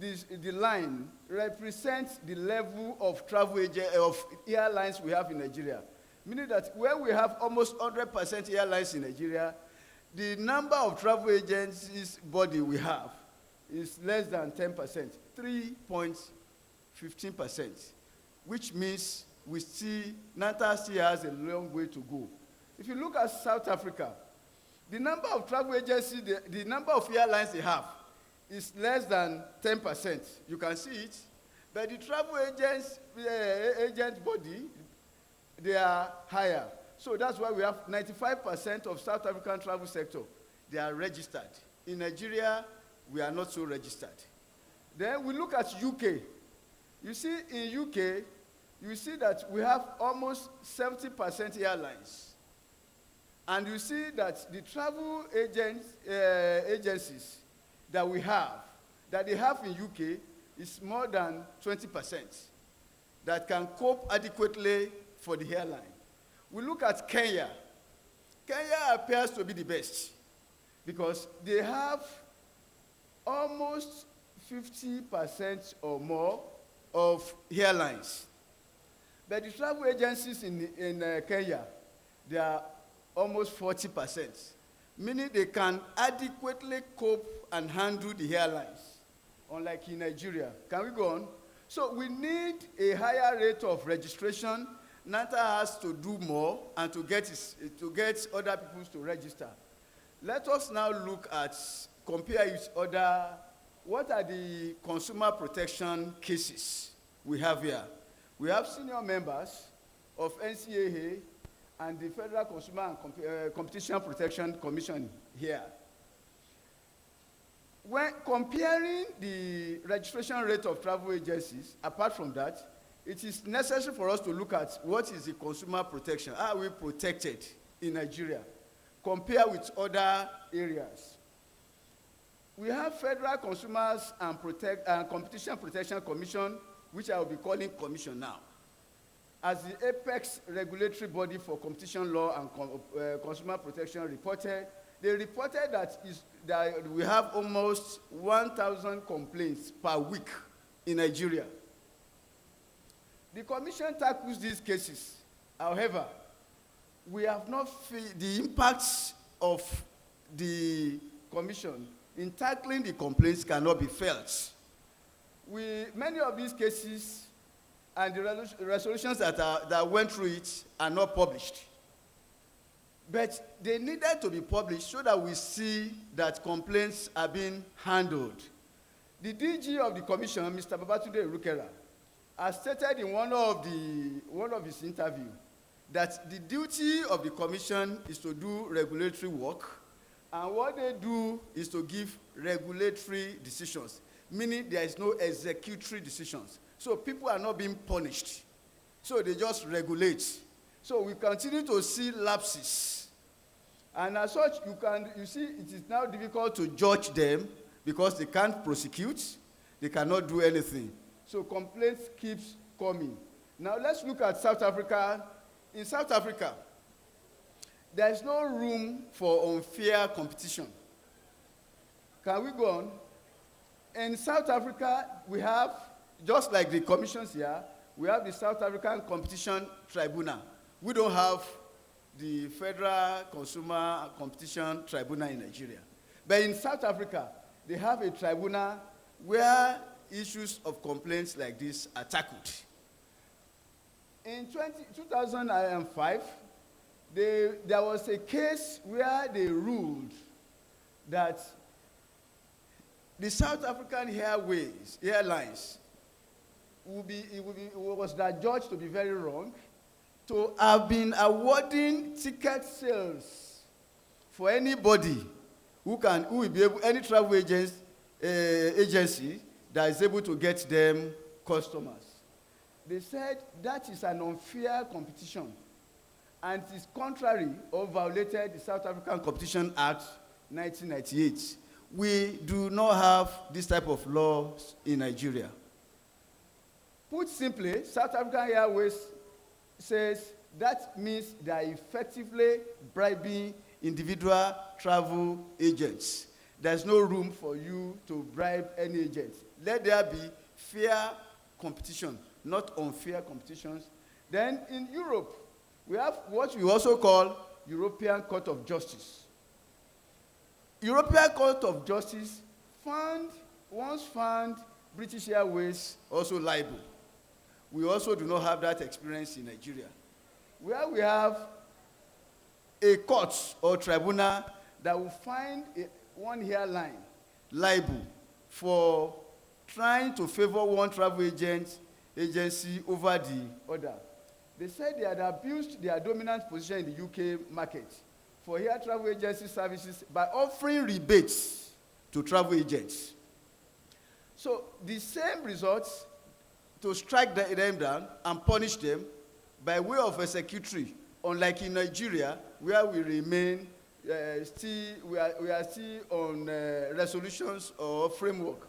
Speaker 6: the line represents the level of of airlines we have in Nigeria. Meaning that where we have almost 100% airlines in Nigeria, the number of travel agencies body we have is less than 10%, 3.15%, which means NANTA still has a long way to go. If you look at South Africa, the number of travel agencies, the number of airlines they have is less than 10%. You can see it. But the travel agent body, they are higher. So that's why we have 95% of South African travel sector. They are registered. In Nigeria, we are not so registered. Then we look at UK. You see, in UK, you see that we have almost 70% airlines. And you see that the travel agencies that we have, that they have in UK, is more than 20% that can cope adequately for the airline. We look at Kenya. Kenya appears to be the best because they have almost 50% or more of airlines. But the travel agencies in Kenya, they are almost 40%, meaning they can adequately cope and handle the airlines, unlike in Nigeria. Can we go on? So we need a higher rate of registration. NANTA has to do more and to get other people to register. Let us now look at, compare with other, what are the consumer protection cases we have here? We have senior members of NCAA and the Federal Consumer and Competition Protection Commission here. When comparing the registration rate of travel agencies, apart from that, it is necessary for us to look at what is the consumer protection. Are we protected in Nigeria? Compare with other areas. We have Federal Consumers and Competition Protection Commission, which I will be calling Commission now, as the apex regulatory body for competition law and consumer protection reported. They reported that we have almost 1,000 complaints per week in Nigeria. The commission tackles these cases. However, we have not the impacts of the commission in tackling the complaints cannot be felt. Many of these cases and the resolutions that went through it are not published. But they needed to be published so that we see that complaints are being handled. The DG of the commission, Mr. Babatunde Rukera, has stated in one of his interviews that the duty of the commission is to do regulatory work, and what they do is to give regulatory decisions, meaning there is no executory decisions. So people are not being punished. So they just regulate. So we continue to see lapses. And as such, you see it is now difficult to judge them because they can't prosecute, they cannot do anything. So complaints keeps coming. Now let's look at South Africa. In South Africa, there is no room for unfair competition. Can we go on? In South Africa, we have, just like the commissions here, we have the South African Competition Tribunal. We don't have the Federal Consumer Competition Tribunal in Nigeria. But in South Africa, they have a tribunal where issues of complaints like this are tackled. In 2005, there was a case where they ruled that the South African Airlines was judged to be very wrong, to have been awarding ticket sales for anybody who will be able, any travel agency that is able to get them customers. They said that is an unfair competition and it is contrary or violated the South African Competition Act 1998. We do not have this type of laws in Nigeria. Put simply, South African Airways says that means they are effectively bribing individual travel agents. There's no room for you to bribe any agent. Let there be fair competition, not unfair competitions. Then in Europe, we have what we also call European Court of Justice. European Court of Justice once found British Airways also liable. We also do not have that experience in Nigeria, where we have a court or tribunal that will find one airline liable for trying to favor one travel agency over the other. They said they had abused their dominant position in the UK market for air travel agency services by offering rebates to travel agents. So the same results to strike them down and punish them by way of executory, unlike in Nigeria, where we remain we are still on resolutions or framework.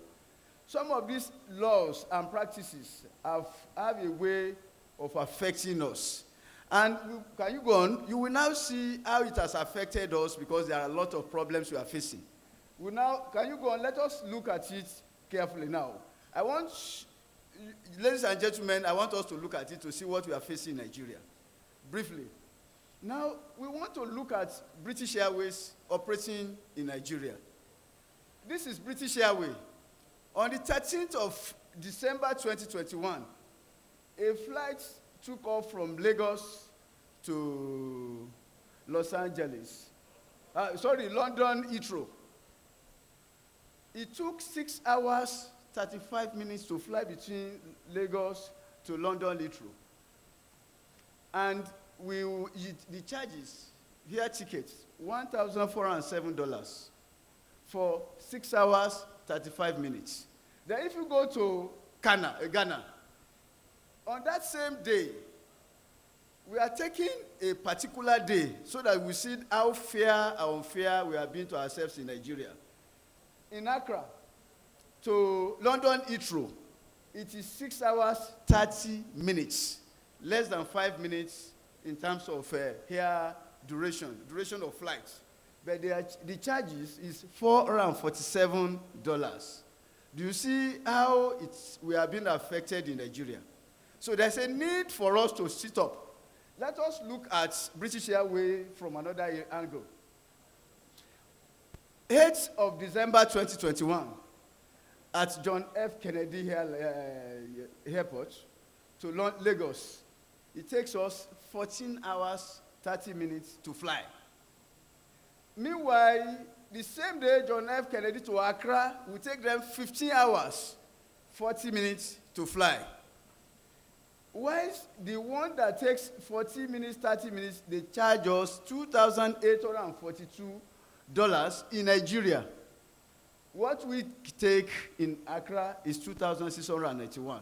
Speaker 6: Some of these laws and practices have a way of affecting us. And can you go on? You will now see how it has affected us because there are a lot of problems we are facing. Can you go on? Let us look at it carefully now. Ladies and gentlemen, I want us to look at it to see what we are facing in Nigeria. Briefly. Now, we want to look at British Airways operating in Nigeria. This is British Airways. On the 13th of December 2021, a flight took off from Lagos to London Heathrow. It took 6 hours, 35 minutes to fly between Lagos to London Heathrow. And the charges, air tickets, $1,407 for 6 hours, 35 minutes. Then if you go to Ghana, on that same day, we are taking a particular day so that we see how fair or unfair we have been to ourselves in Nigeria. In Accra to London Heathrow, it is 6 hours, 30 minutes, less than 5 minutes in terms of air duration of flight. But the charges is $447. Do you see how we are being affected in Nigeria? So there's a need for us to sit up. Let us look at British Airways from another angle. 8th of December 2021, at John F. Kennedy Airport to Lagos, it takes us 14 hours, 30 minutes to fly. Meanwhile, the same day, John F. Kennedy to Accra will take them 15 hours, 40 minutes to fly. Whilst the one that takes 40 minutes, 30 minutes, they charge us $2,842 in Nigeria. What we take in Accra is $2,691.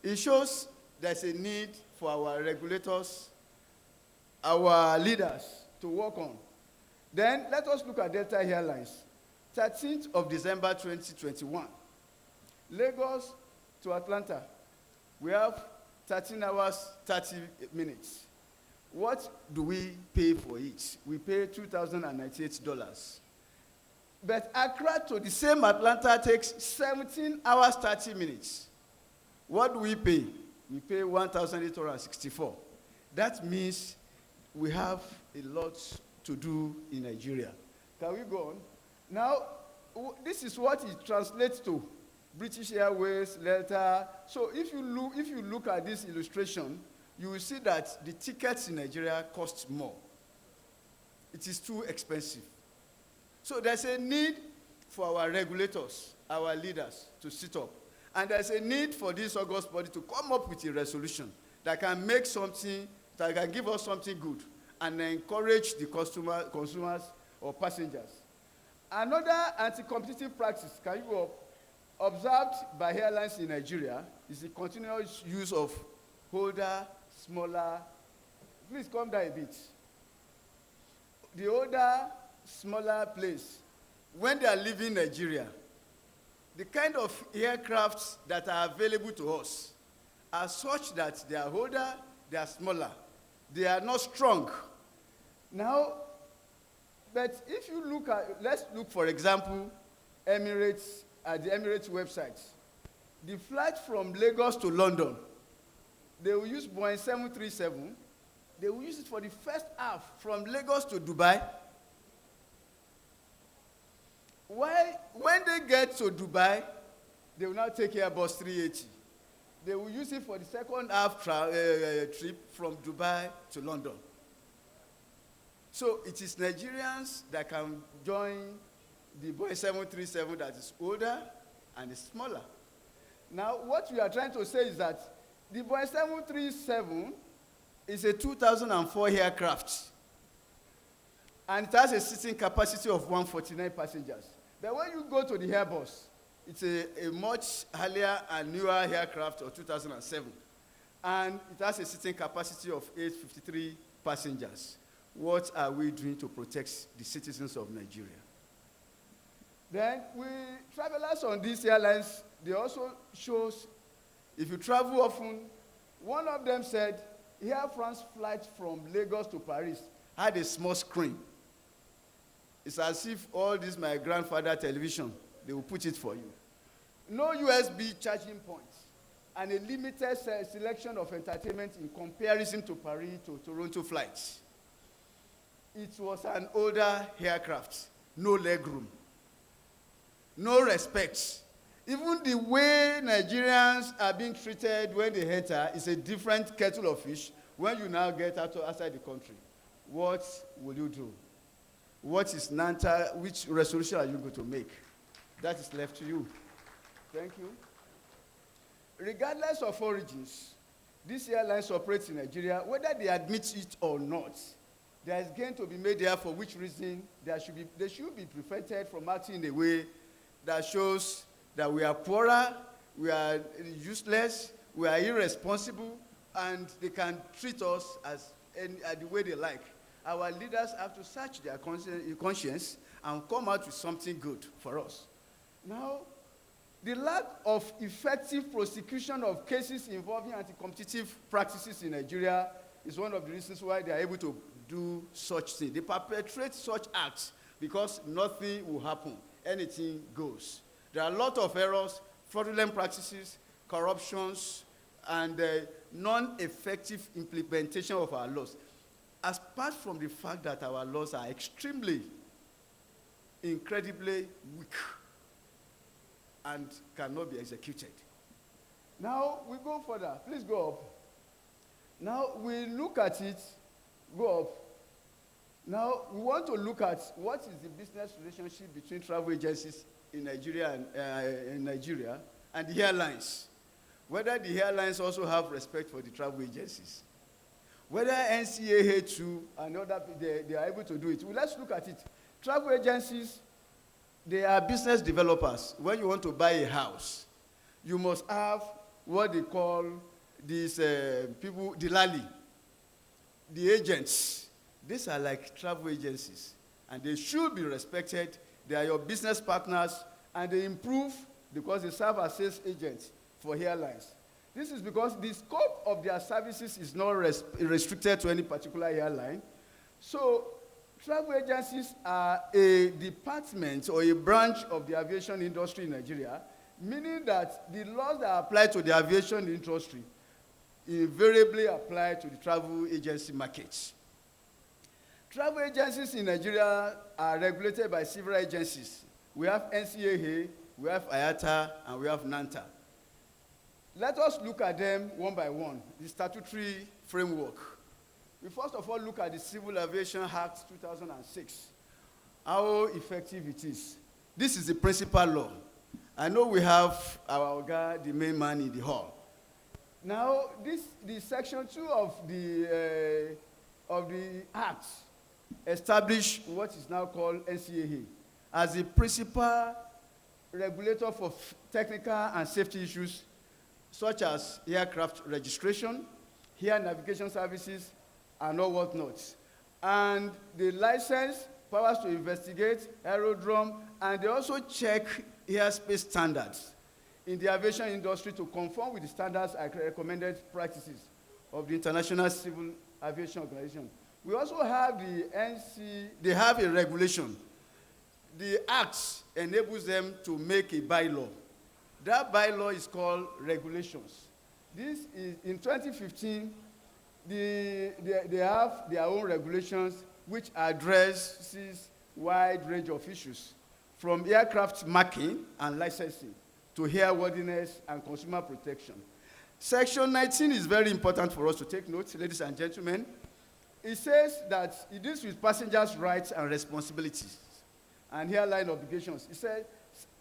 Speaker 6: It shows there's a need for our regulators, our leaders to work on. Then let us look at Delta Airlines. 13th of December 2021, Lagos to Atlanta. We have 13 hours, 30 minutes. What do we pay for it? We pay $2,098. But Accra to the same Atlanta takes 17 hours, 30 minutes. What do we pay? We pay $1,864. That means we have a lot to do in Nigeria. Can we go on? Now, this is what it translates to. British Airways, Delta. So if you look at this illustration, you will see that the tickets in Nigeria cost more. It is too expensive. So there's a need for our regulators, our leaders, to sit up. And there's a need for this august body to come up with a resolution that can make something, that can give us something good and encourage the consumers or passengers. Another anti-competitive practice, can you go up, observed by airlines in Nigeria is the continuous use of older, smaller. Please come down a bit. The older, smaller planes, when they are leaving Nigeria, the kind of aircrafts that are available to us are such that they are older, they are smaller, they are not strong. Now, but if you look at, let's look for example, Emirates, at the Emirates website. The flight from Lagos to London, they will use Boeing 737. They will use it for the first half from Lagos to Dubai. When they get to Dubai, they will now take Airbus 380. They will use it for the second half trip from Dubai to London. So it is Nigerians that can join the Boeing 737 that is older and is smaller. Now, what we are trying to say is that the Boeing 737 is a 2004 aircraft, and it has a seating capacity of 149 passengers. But when you go to the Airbus, it's a much earlier and newer aircraft of 2007, and it has a seating capacity of 853 passengers. What are we doing to protect the citizens of Nigeria? Then travelers on these airlines, they also shows, if you travel often, one of them said, Air France flight from Lagos to Paris had a small screen. It's as if all this my grandfather television, they will put it for you. No USB charging points, and a limited selection of entertainment in comparison to Paris to Toronto flights. It was an older aircraft, no legroom, no respect. Even the way Nigerians are being treated when they enter is a different kettle of fish when you now get outside the country. What will you do? What is NANTA? Which resolution are you going to make? That is left to you. Thank you. Regardless of origins, these airlines operate in Nigeria, whether they admit it or not. There is gain to be made there, for which reason they should be prevented from acting in a way that shows that we are poorer, we are useless, we are irresponsible, and they can treat us as the way they like. Our leaders have to search their conscience and come out with something good for us. Now, the lack of effective prosecution of cases involving anti-competitive practices in Nigeria is one of the reasons why they are able to do such things. They perpetrate such acts because nothing will happen. Anything goes. There are a lot of errors, fraudulent practices, corruptions, and non-effective implementation of our laws. Apart from the fact that our laws are extremely, incredibly weak and cannot be executed. Now, we go further. Please go up. Now, we look at it. Go up. Now, we want to look at what is the business relationship between travel agencies in Nigeria and the airlines. Whether the airlines also have respect for the travel agencies. Whether NCAA too and other they are able to do it. Well, let's look at it. Travel agencies, they are business developers. When you want to buy a house, you must have what they call these people, the Lali, the agents. These are like travel agencies, and they should be respected. They are your business partners, and they improve because they serve as sales agents for airlines. This is because the scope of their services is not restricted to any particular airline. So travel agencies are a department or a branch of the aviation industry in Nigeria, meaning that the laws that apply to the aviation industry invariably apply to the travel agency markets. Travel agencies in Nigeria are regulated by several agencies. We have NCAA, we have IATA, and we have NANTA. Let us look at them one by one, the statutory framework. We first of all look at the Civil Aviation Act 2006, how effective it is. This is the principal law. I know we have our guy, the main man in the hall. Now, the section 2 of the act establish what is now called NCAA. as the principal regulator for technical and safety issues such as aircraft registration, air navigation services, and all whatnot. And the license powers to investigate aerodrome, and they also check airspace standards in the aviation industry to conform with the standards and recommended practices of the International Civil Aviation Organization. We also have the they have a regulation. The Act enables them to make a bylaw. That bylaw is called regulations. This is, in 2015, they have their own regulations which addresses wide range of issues, from aircraft marking and licensing to airworthiness and consumer protection. Section 19 is very important for us to take note, ladies and gentlemen. It says that it deals with passengers' rights and responsibilities and airline obligations. It says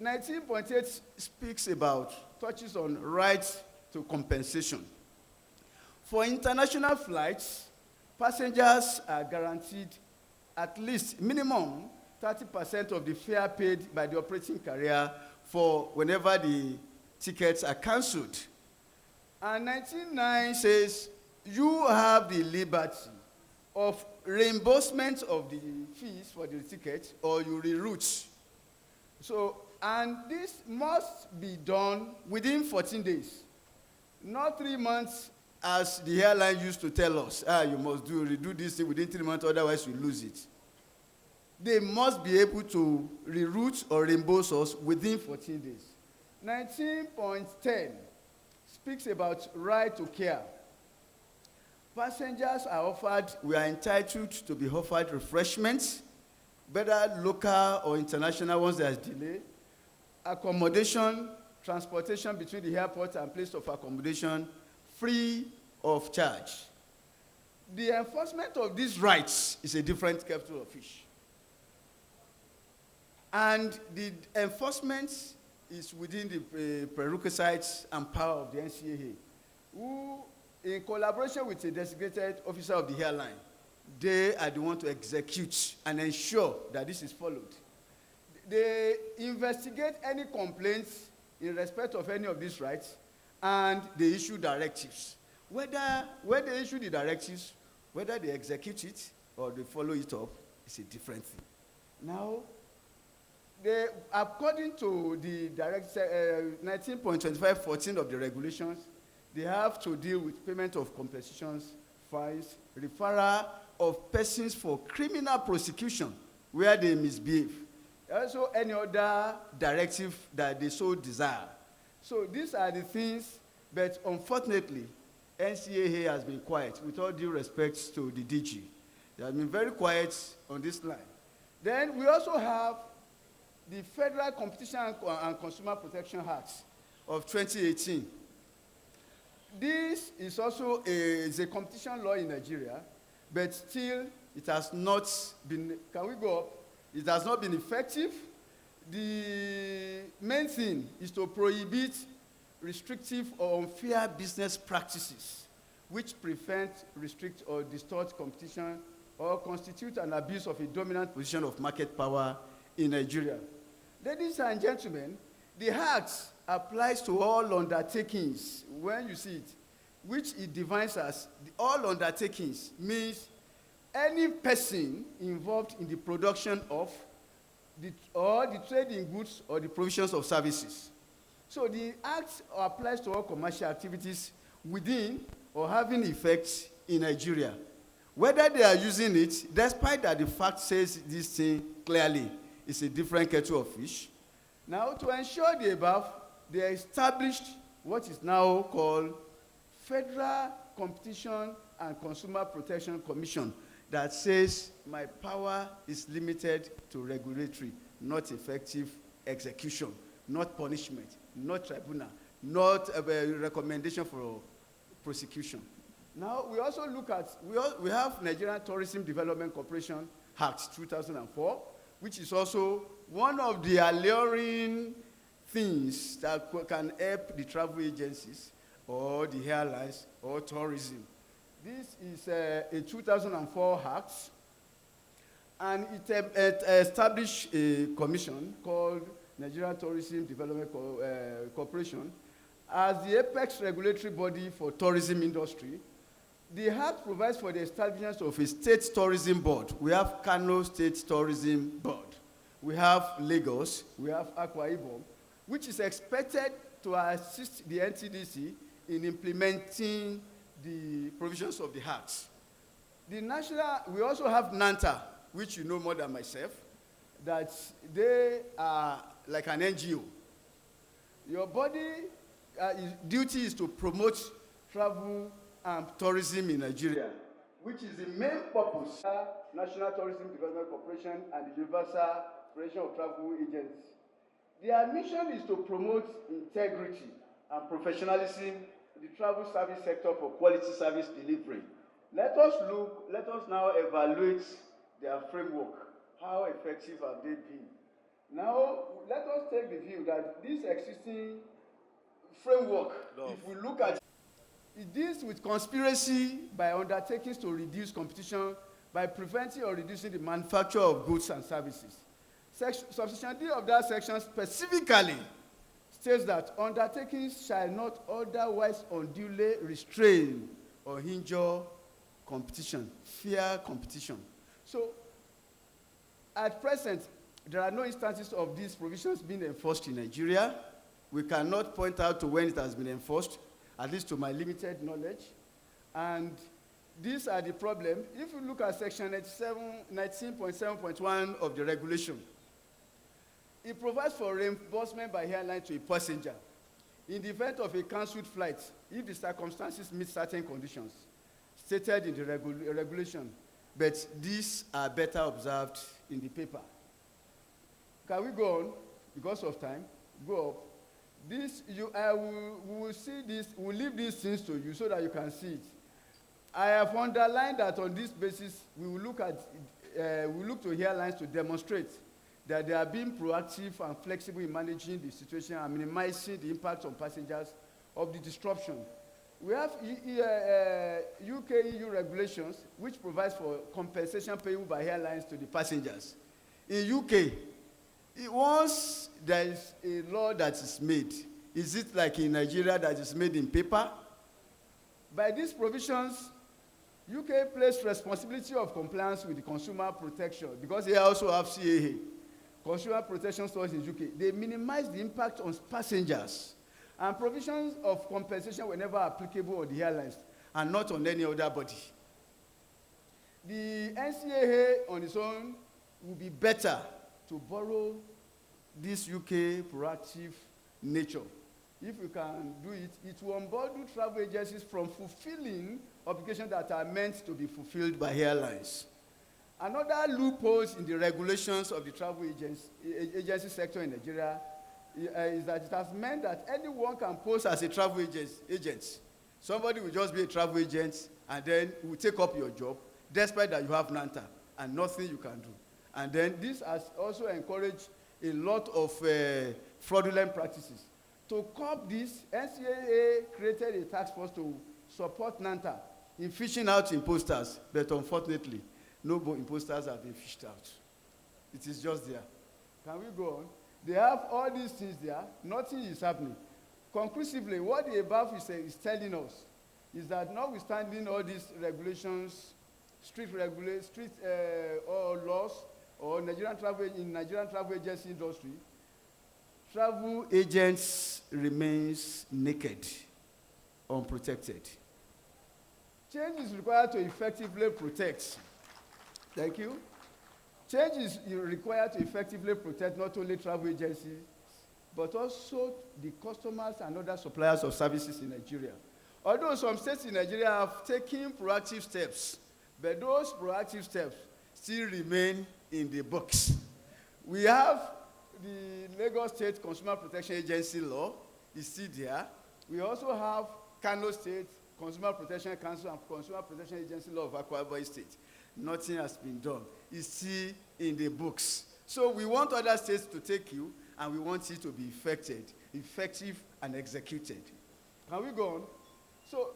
Speaker 6: 19.8 speaks about, touches on rights to compensation. For international flights, passengers are guaranteed at least minimum 30% of the fare paid by the operating carrier for whenever the tickets are cancelled. And 19.9 says you have the liberty of reimbursement of the fees for the ticket, or you reroute. So, and this must be done within 14 days, not 3 months as the airline used to tell us. You must redo this thing within 3 months, otherwise you lose it. They must be able to reroute or reimburse us within 14 days. 19.10 speaks about right to care. Passengers are offered, we are entitled to be offered refreshments, whether local or international ones there is delay, accommodation, transportation between the airport and place of accommodation, free of charge. The enforcement of these rights is a different kettle of fish. And the enforcement is within the prerequisites and power of the NCAA, who, in collaboration with a designated officer of the airline, they are the ones to execute and ensure that this is followed. They investigate any complaints in respect of any of these rights, and they issue directives. When they issue the directives, whether they execute it or they follow it up, is a different thing. Now, according to the 19.2514 of the regulations, they have to deal with payment of compensations, fines, referral of persons for criminal prosecution where they misbehave. Also, any other directive that they so desire. So these are the things, but unfortunately, NCAA has been quiet, with all due respect to the DG. They have been very quiet on this line. Then we also have the Federal Competition and Consumer Protection Act of 2018. This is also a competition law in Nigeria, but still it has not been, can we go up? It has not been effective. The main thing is to prohibit restrictive or unfair business practices which prevent, restrict, or distort competition or constitute an abuse of a dominant position of market power in Nigeria. Ladies and gentlemen, the Act applies to all undertakings when you see it, which it defines as all undertakings means any person involved in the production of or the trade in goods or the provisions of services. So the Act applies to all commercial activities within or having effects in Nigeria. Whether they are using it, despite that the fact says this thing clearly, it's a different kettle of fish. Now, to ensure the above, they established what is now called Federal Competition and Consumer Protection Commission that says my power is limited to regulatory, not effective execution, not punishment, not tribunal, not a recommendation for prosecution. Now, we also look at, we have Nigerian Tourism Development Corporation Act 2004, which is also one of the alluring things that can help the travel agencies or the airlines or tourism. This is a 2004 Act. And it established a commission called Nigerian Tourism Development Corporation as the apex regulatory body for tourism industry. The Act provides for the establishment of a state tourism board. We have Kano State Tourism Board. We have Lagos. We have Akwa Ibom, which is expected to assist the NTDC in implementing the provisions of the Act. We also have NANTA, which you know more than myself, that they are like an NGO. Your body duty is to promote travel and tourism in Nigeria, which is the main purpose of National Tourism Development Corporation and the Universal Federation of Travel Agents. Their mission is to promote integrity and professionalism in the travel service sector for quality service delivery. Let us now evaluate their framework. How effective have they been? Now, let us take the view that this existing framework, if we look at it deals with conspiracy by undertakings to reduce competition by preventing or reducing the manufacture of goods and services. Subsection D of that section specifically states that undertakings shall not otherwise unduly restrain or hinder competition, fair competition. So, at present, there are no instances of these provisions being enforced in Nigeria. We cannot point out to when it has been enforced, at least to my limited knowledge. And these are the problems. If you look at section 19.7.1 of the regulation, it provides for reimbursement by airline to a passenger in the event of a cancelled flight if the circumstances meet certain conditions stated in the regulation, but these are better observed in the paper. Can we go on? Because of time, go up. We will see this, we'll leave these things to you so that you can see it. I have underlined that on this basis, we will look to airlines to demonstrate that they are being proactive and flexible in managing the situation and minimizing the impact on passengers of the disruption. We have UK-EU regulations which provides for compensation payable by airlines to the passengers. In UK, once there is a law that is made, is it like in Nigeria that is made in paper? By these provisions, UK placed responsibility of compliance with the consumer protection because they also have CAA, consumer protection stores in UK. They minimize the impact on passengers and provisions of compensation whenever applicable on the airlines and not on any other body. The NCAA on its own will be better to borrow this UK proactive nature. If we can do it, it will unburden travel agencies from fulfilling obligations that are meant to be fulfilled by airlines. Another loophole in the regulations of the travel agency sector in Nigeria is that it has meant that anyone can pose as a travel agent. Somebody will just be a travel agent and then will take up your job, despite that you have NANTA and nothing you can do. And then this has also encouraged a lot of fraudulent practices. To curb this, NCAA created a task force to support NANTA in fishing out imposters, but unfortunately, no imposters have been fished out. It is just there. Can we go on? They have all these things there. Nothing is happening. Conclusively, what the above is telling us is that notwithstanding all these regulations, strict or laws, or Nigerian travel agency industry, travel agents remains naked, unprotected. Change is required to effectively protect. Thank you. Change is required to effectively protect not only travel agencies, but also the customers and other suppliers of services in Nigeria. Although some states in Nigeria have taken proactive steps, but those proactive steps still remain in the books. We have the Lagos State Consumer Protection Agency law, is still there. We also have Kano State Consumer Protection Council and Consumer Protection Agency law of Akwa Ibom State. Nothing has been done. It's still in the books. So we want other states to take you, and we want it to be effective and executed. Can we go on? So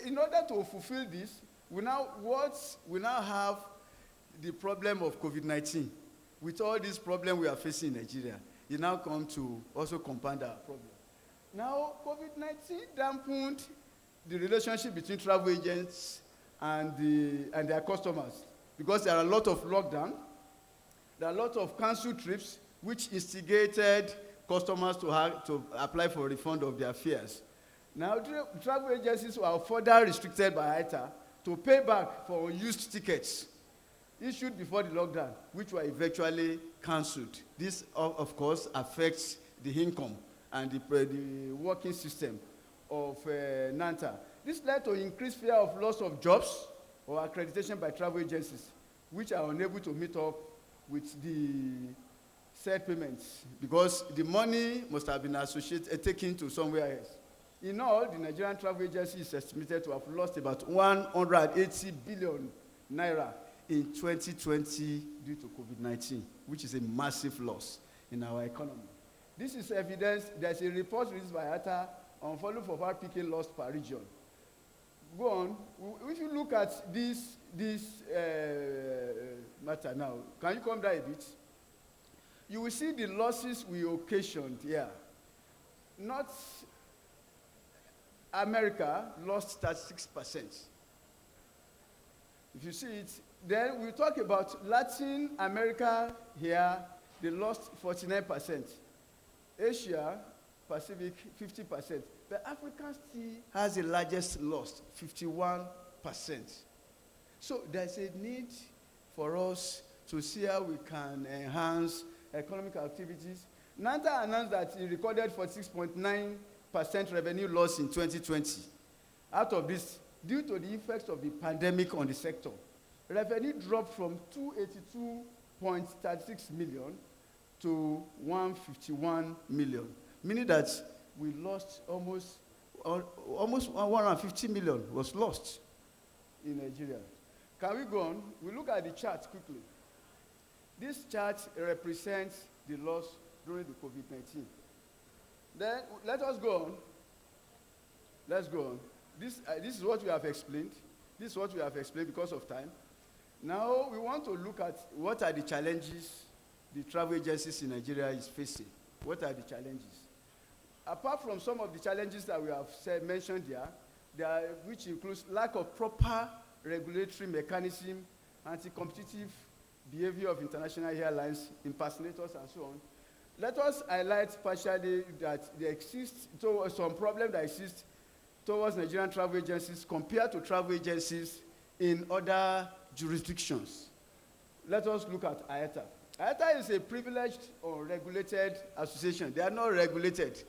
Speaker 6: in order to fulfill this, we now have the problem of COVID-19. With all these problems we are facing in Nigeria, it now come to also compound our problem. Now, COVID-19 dampened the relationship between travel agents and their customers, because there are a lot of lockdown, there are a lot of canceled trips, which instigated customers to apply for a refund of their fares. Now, travel agencies were further restricted by ITA to pay back for unused tickets issued before the lockdown, which were eventually cancelled. This, of course, affects the income and the working system of NANTA. This led to increased fear of loss of jobs or accreditation by travel agencies, which are unable to meet up with the said payments, because the money must have been taken to somewhere else. In all, the Nigerian travel agency is estimated to have lost about 180 billion naira in 2020 due to COVID-19, which is a massive loss in our economy. This is evidence. There's a report released by IATA on volume of RPK lost per region. Go on. If you look at this matter now, can you come down a bit? You will see the losses we occasioned here. North America lost 36%. If you see it, then we talk about Latin America here, they lost 49%. Asia Pacific, 50%. But Africa still has the largest loss, 51%. So there's a need for us to see how we can enhance economic activities. NANTA announced that it recorded 46.9% revenue loss in 2020. Out of this, due to the effects of the pandemic on the sector, revenue dropped from 282.36 million to 151 million, meaning that we lost almost 150 million was lost in Nigeria. Can we go on? We look at the chart quickly. This chart represents the loss during the COVID-19. Then let us go on. Let's go on. This is what we have explained. This is what we have explained because of time. Now we want to look at what are the challenges the travel agencies in Nigeria is facing. What are the challenges? Apart from some of the challenges that we have mentioned here, which includes lack of proper regulatory mechanism, anti-competitive behavior of international airlines, impersonators, and so on. Let us highlight partially that there exists some problem that exists towards Nigerian travel agencies compared to travel agencies in other jurisdictions. Let us look at IATA. IATA is a privileged or regulated association. They are not regulated.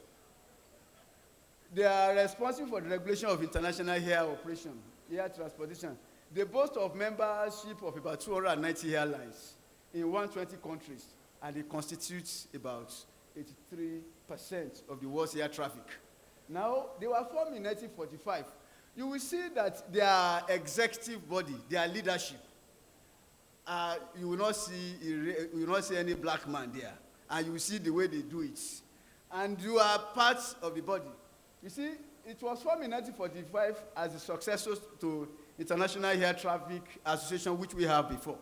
Speaker 6: They are responsible for the regulation of international air operation, air transportation. They boast of membership of about 290 airlines in 120 countries, and they constitute about 83% of the world's air traffic. Now, they were formed in 1945. You will see that their executive body, their leadership, you will not see any black man there, and you will see the way they do it. And you are part of the body. You see, it was formed in 1945 as a successor to International Air Traffic Association, which we have before.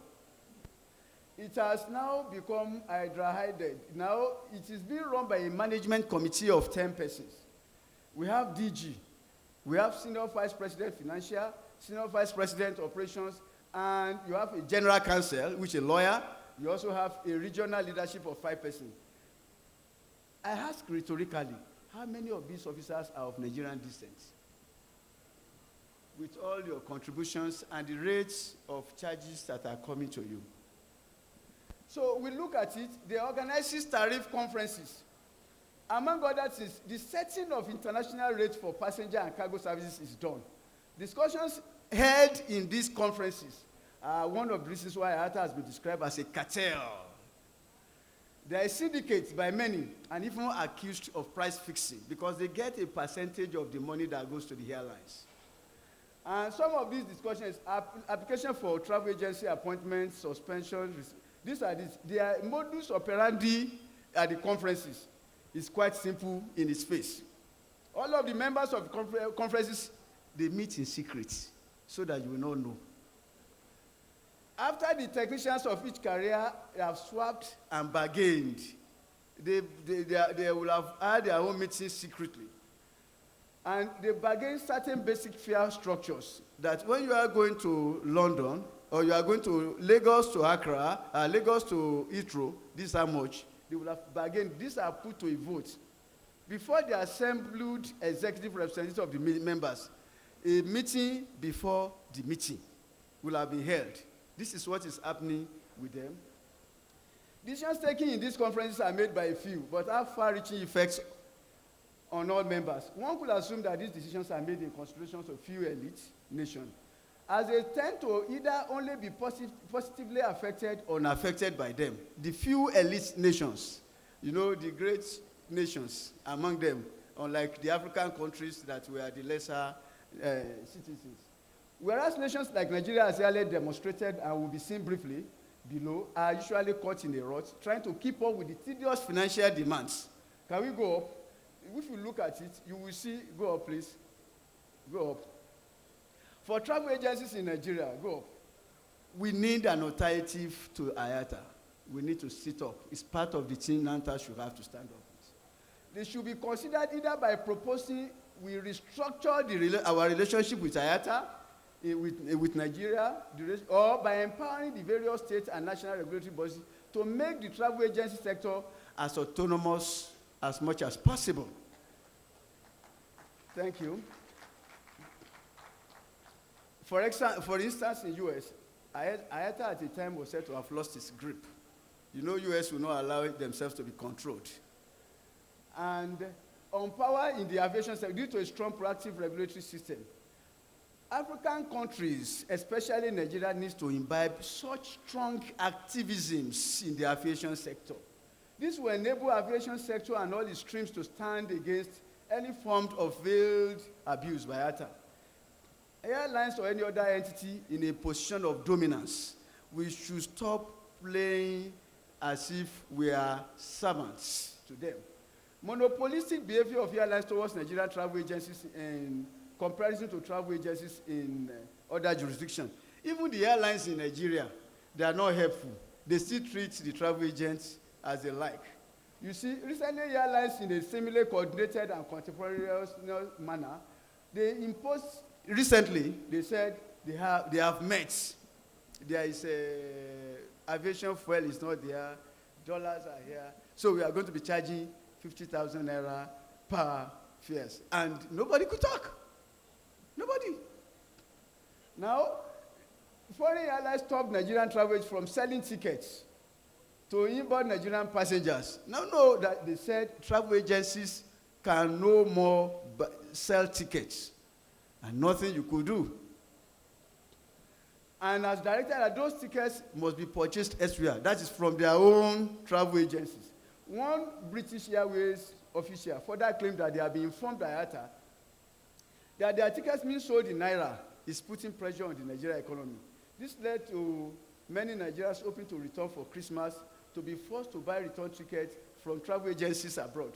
Speaker 6: It has now become hydra-headed. Now, it is being run by a management committee of 10 persons. We have DG, we have Senior Vice President Financial, Senior Vice President Operations, and you have a General Counsel, which is a lawyer. You also have a regional leadership of 5 persons. I ask rhetorically, how many of these officers are of Nigerian descent? With all your contributions and the rates of charges that are coming to you. So we look at it, they organize tariff conferences. Among other things, the setting of international rates for passenger and cargo services is done. Discussions held in these conferences are one of the reasons why IATA has been described as a cartel. They are syndicates by many and even accused of price fixing because they get a percentage of the money that goes to the airlines. And some of these discussions, application for travel agency appointments, suspensions, their modus operandi at the conferences is quite simple in its face. All of the members of conferences, they meet in secret so that you will not know. After the technicians of each career have swapped and bargained, they will have had their own meetings secretly. And they bargain certain basic fare structures that when you are going to London, or you are going to Lagos to Accra, Lagos to Heathrow, this is how much. They will have bargained. These are put to a vote. Before the assembled executive representatives of the members, a meeting before the meeting will have been held. This is what is happening with them. Decisions taken in these conferences are made by a few, but have far-reaching effects on all members. One could assume that these decisions are made in consideration of few elite nations, as they tend to either only be positively affected or unaffected by them. The few elite nations, you know, the great nations among them, unlike the African countries that were the lesser citizens. Whereas nations like Nigeria, as earlier demonstrated and will be seen briefly below, are usually caught in a rut, trying to keep up with the tedious financial demands. Can we go up? If you look at it, you will see, go up please, go up. For travel agencies in Nigeria, go up. We need an alternative to IATA. We need to sit up. It's part of the thing NANTA should have to stand up with. They should be considered either by proposing we restructure our relationship with IATA, with Nigeria, or by empowering the various state and national regulatory bodies to make the travel agency sector as autonomous as much as possible. Thank you. For instance, in U.S., IATA at the time was said to have lost its grip. You know, U.S. will not allow themselves to be controlled. And on power in the aviation sector, due to a strong proactive regulatory system, African countries, especially Nigeria, needs to imbibe such strong activisms in the aviation sector. This will enable aviation sector and all its streams to stand against any form of veiled abuse by IATA. Airlines or any other entity in a position of dominance, we should stop playing as if we are servants to them. Monopolistic behavior of airlines towards Nigerian travel agencies in comparison to travel agencies in other jurisdictions. Even the airlines in Nigeria, they are not helpful. They still treat the travel agents as they like. You see, recently airlines in a similarly coordinated and contemporaneous manner, they imposed, recently, they said they have met. There is aviation fuel is not there, dollars are here, so we are going to be charging 50,000 naira per fares. And nobody could talk. Nobody. Now, foreign airlines stopped Nigerian travelers from selling tickets to inbound Nigerian passengers. Now that they said travel agencies can no more sell tickets, and nothing you could do. And as directed, that those tickets must be purchased elsewhere. That is from their own travel agencies. One British Airways official further claimed that they have been informed by IATA that their tickets being sold in Naira is putting pressure on the Nigerian economy. This led to many Nigerians hoping to return for Christmas to be forced to buy return tickets from travel agencies abroad.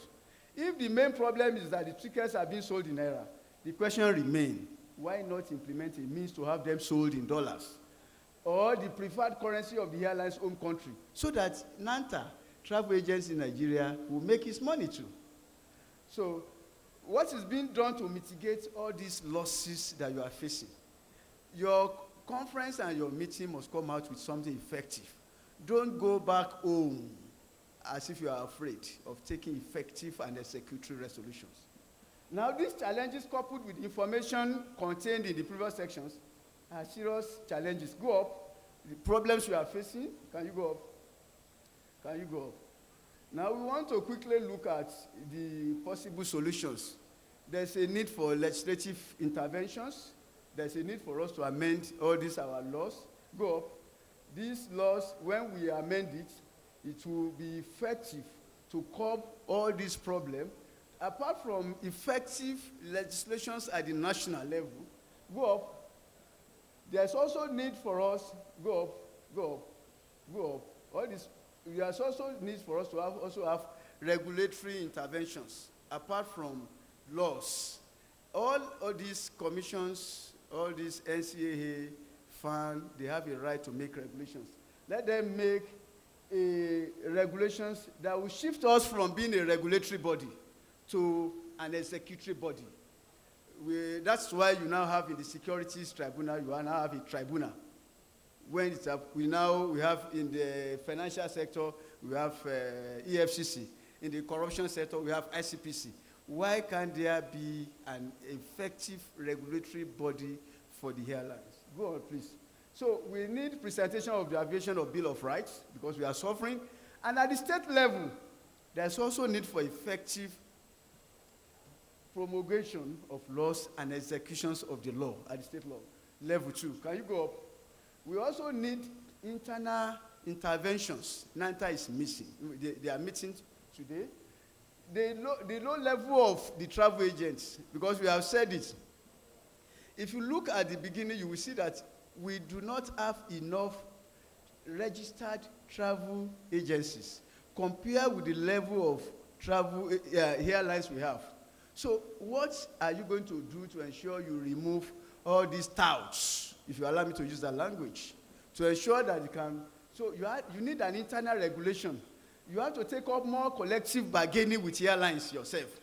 Speaker 6: If the main problem is that the tickets are being sold in Naira, the question remains, why not implement a means to have them sold in dollars or the preferred currency of the airline's home country so that NANTA, travel agency in Nigeria, will make its money too? So what is being done to mitigate all these losses that you are facing? Your conference and your meeting must come out with something effective. Don't go back home as if you are afraid of taking effective and executory resolutions. Now, these challenges coupled with information contained in the previous sections are serious challenges. Go up. The problems you are facing, can you go up? Can you go up? Now, we want to quickly look at the possible solutions. There's a need for legislative interventions. There's a need for us to amend all these our laws. Go up. These laws, when we amend it, it will be effective to curb all these problems. Apart from effective legislations at the national level, go up. There's also need for us, go up, go up, go up. All this, there's also need for us to have regulatory interventions apart from laws. All these commissions, all these NCAA, found they have a right to make regulations. Let them make regulations that will shift us from being a regulatory body to an executory body. That's why you now have in the securities tribunal, you now have a tribunal. When it's up, we have in the financial sector, we have EFCC. In the corruption sector, we have ICPC. Why can't there be an effective regulatory body for the airlines? Go on, please. So we need presentation of the aviation of Bill of Rights because we are suffering. And at the state level, there's also need for effective promulgation of laws and executions of the law at the state law. Level 2. Can you go up? We also need internal interventions. NANTA is missing. They are meeting today. The low level of the travel agents, because we have said it. If you look at the beginning, you will see that we do not have enough registered travel agencies compared with the level of travel airlines we have. So what are you going to do to ensure you remove all these touts, if you allow me to use that language, to ensure that you can? So you need an internal regulation. You have to take up more collective bargaining with airlines yourself.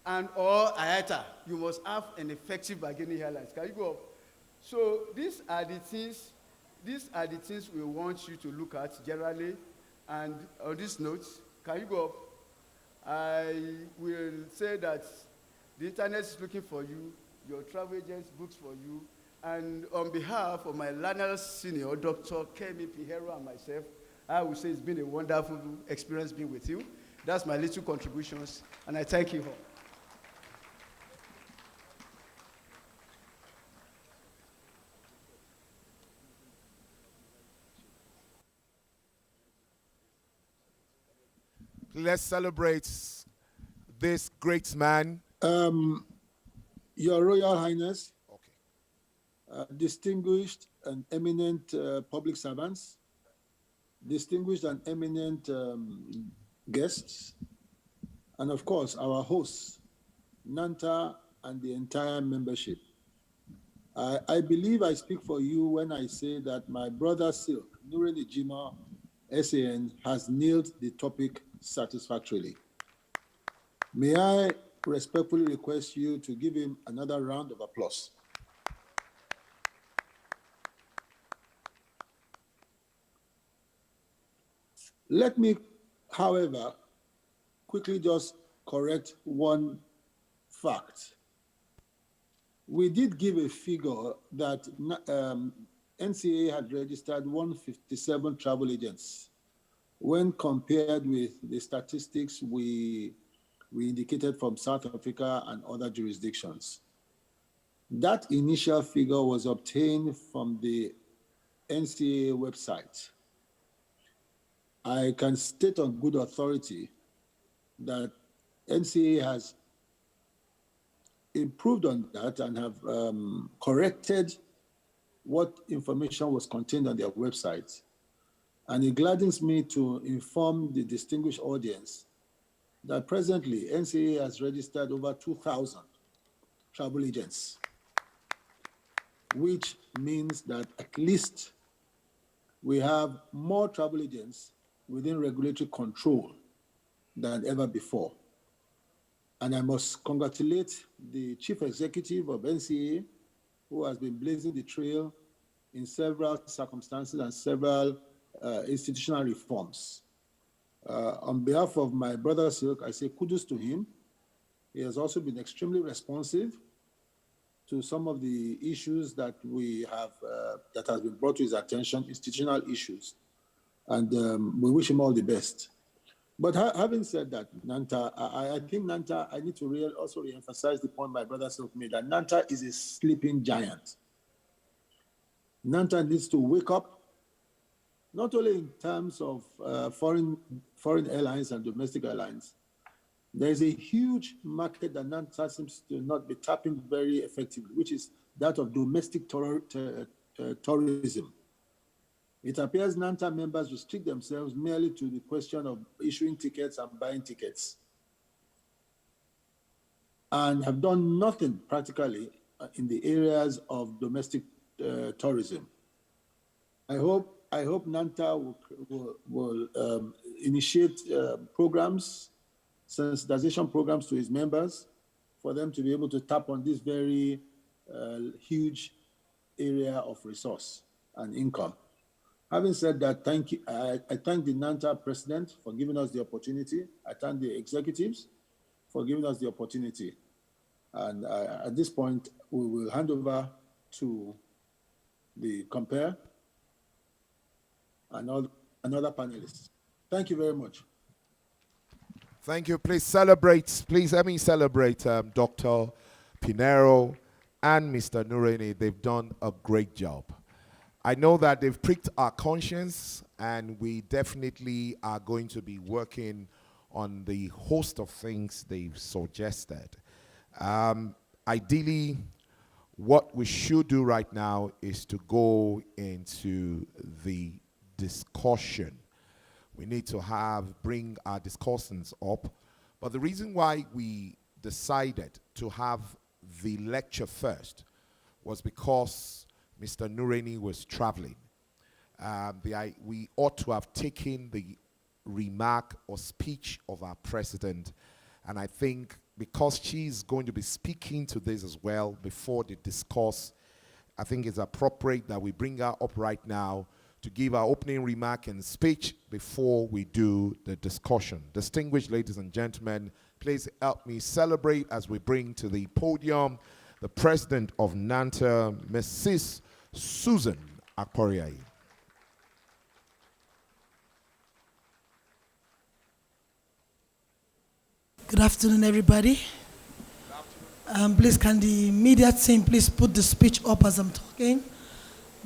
Speaker 6: And or IATA, you must have an effective bargaining airlines. Can you go up? So these are the things we want you to look at generally. And on this note, can you go up? I will say that the internet is looking for you, your travel agents books for you, and on behalf of my learned senior, Dr. Kemi Pihero, and myself, I will say it's been a wonderful experience being with you. That's my little contributions, and I thank you all.
Speaker 1: Let's celebrate this great man.
Speaker 5: Your Royal Highness,
Speaker 1: Okay.
Speaker 5: distinguished and eminent public servants, distinguished and eminent guests, and of course, our hosts, NANTA and the entire membership. I believe I speak for you when I say that my brother Silk, Nuren Ijima, SAN, has nailed the topic satisfactorily. May I respectfully request you to give him another round of applause. Let me, however, quickly just correct one fact. We did give a figure that NCA had registered 157 travel agents when compared with the statistics we indicated from South Africa and other jurisdictions. That initial figure was obtained from the NCA website. I can state on good authority that NCA has improved on that and have corrected what information was contained on their website. And it gladdens me to inform the distinguished audience that presently NCA has registered over 2,000 travel agents, which means that at least we have more travel agents within regulatory control than ever before. And I must congratulate the chief executive of NCA, who has been blazing the trail in several circumstances and several institutional reforms. On behalf of my brother Silk, I say kudos to him. He has also been extremely responsive to some of the issues that we have, that has been brought to his attention, institutional issues. And we wish him all the best. But having said that, NANTA, I think NANTA, I need to also re-emphasize the point my brother Silk made, that NANTA is a sleeping giant. NANTA needs to wake up, not only in terms of foreign airlines and domestic airlines. There's a huge market that NANTA seems to not be tapping very effectively, which is that of domestic tourism. It appears NANTA members restrict themselves merely to the question of issuing tickets and buying tickets, and have done nothing practically in the areas of domestic tourism. I hope NANTA will initiate programs, sensitization programs to its members for them to be able to tap on this very huge area of resource and income. Having said that, thank you. I thank the NANTA president for giving us the opportunity. I thank the executives for giving us the opportunity. And at this point, we will hand over to the compare and all another panelists. Thank you very much.
Speaker 1: Thank you. Please celebrate. Please let me celebrate Dr. Pinero and Mr. Nureni. They've done a great job. I know that they've pricked our conscience, and we definitely are going to be working on the host of things they've suggested. Ideally, what we should do right now is to go into the discussion. We need to bring our discussants up. But the reason why we decided to have the lecture first was because Mr. Nureni was traveling. We ought to have taken the remark or speech of our president, and I think because she's going to be speaking to this as well before the discourse, I think it's appropriate that we bring her up right now to give our opening remark and speech before we do the discussion. Distinguished ladies and gentlemen, please help me celebrate as we bring to the podium the president of NANTA, Mrs. Susan Akporiayi.
Speaker 7: Good afternoon, everybody. Please, can the media team please put the speech up as I'm talking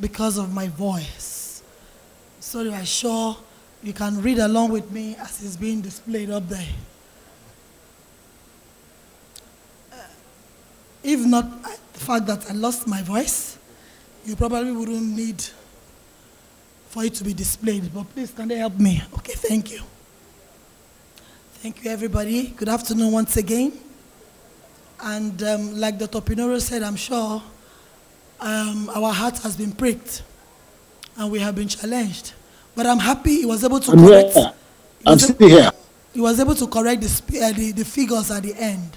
Speaker 7: because of my voice. So I'm sure you can read along with me as it's being displayed up there. If not the fact that I lost my voice, you probably wouldn't need for it to be displayed. But please, can they help me? Okay, thank you. Thank you, everybody. Good afternoon once again. And like Dr. Pinoro said, I'm sure our heart has been pricked and we have been challenged. But I'm happy he was able to correct.
Speaker 5: I'm still here.
Speaker 7: He was able to correct the figures at the end.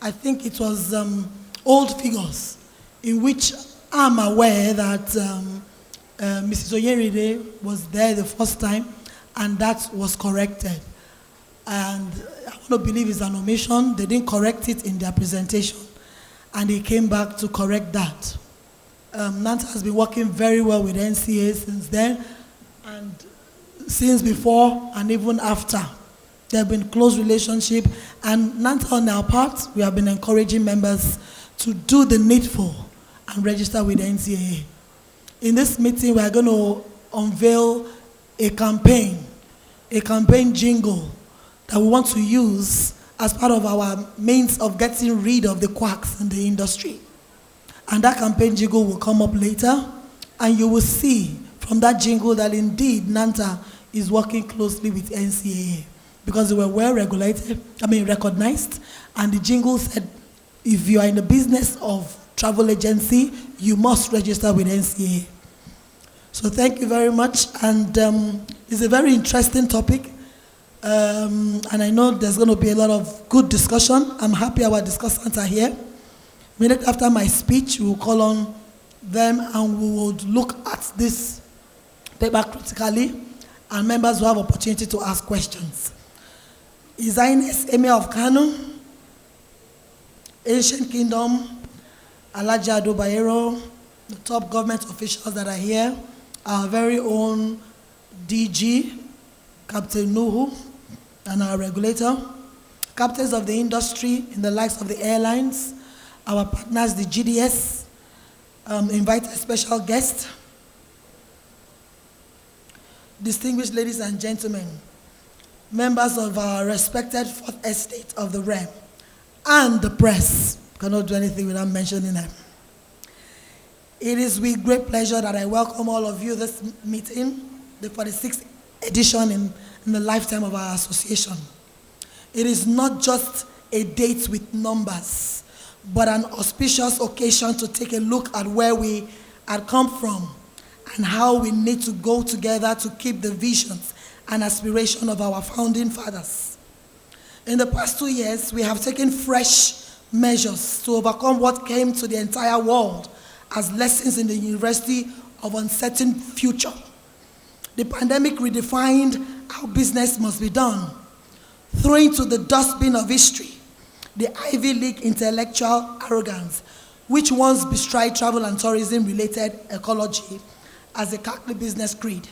Speaker 7: I think it was old figures in which I'm aware that Mrs. Oyeride was there the first time and that was corrected. And I want to believe it's an omission. They didn't correct it in their presentation. And they came back to correct that. NANTA has been working very well with NCA since then. And since before and even after, there have been close relationship. And NANTA on our part, we have been encouraging members to do the needful and register with NCAA. In this meeting, we are going to unveil a campaign jingle that we want to use as part of our means of getting rid of the quacks in the industry. And that campaign jingle will come up later, and you will see from that jingle that indeed NANTA is working closely with NCAA because they were well recognized, and the jingle said, if you are in the business of travel agency, you must register with NCAA. So thank you very much, and it's a very interesting topic. And I know there's going to be a lot of good discussion. I'm happy our discussants are here. A minute after my speech, we will call on them and we will look at this paper critically, and members will have opportunity to ask questions. His Highness Emir of Kano, Ancient Kingdom, Alhaji Ado Bayero, the top government officials that are here, our very own DG, Captain Nuhu, and our regulator, captains of the industry in the likes of the airlines, our partners, the GDS, invite a special guest, distinguished ladies and gentlemen, members of our respected fourth estate of the realm, and the press. Cannot do anything without mentioning them. It is with great pleasure that I welcome all of you this meeting, the 46th edition in the lifetime of our association. It is not just a date with numbers, but an auspicious occasion to take a look at where we had come from and how we need to go together to keep the visions and aspiration of our founding fathers. In the past 2 years, we have taken fresh measures to overcome what came to the entire world as lessons in the University of Uncertain Future. The pandemic redefined how business must be done, throwing to the dustbin of history the Ivy League intellectual arrogance, which once bestrid travel and tourism-related ecology as a Catholic business creed.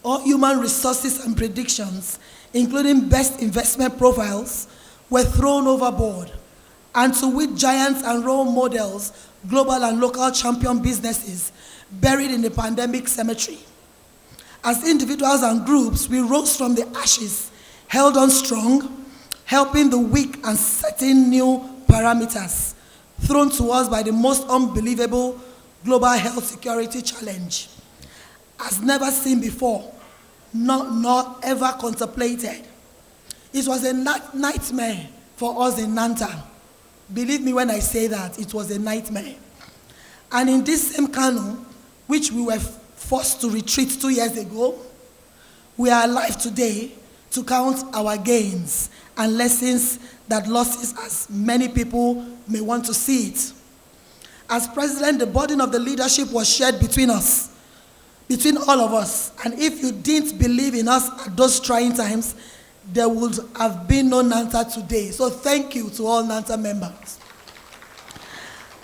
Speaker 7: All human resources and predictions, including best investment profiles, were thrown overboard, and to which giants and role models, global and local champion businesses, buried in the pandemic cemetery. As individuals and groups, we rose from the ashes, held on strong, helping the weak and setting new parameters thrown to us by the most unbelievable global health security challenge, as never seen before, nor ever contemplated. It was a nightmare for us in NANTA. Believe me when I say that, it was a nightmare. And in this same Kano, which we were forced to retreat 2 years ago, we are alive today to count our gains and lessons that losses as many people may want to see it. As president, the burden of the leadership was shared between us, between all of us. And if you didn't believe in us at those trying times, there would have been no NANTA today. So thank you to all NANTA members.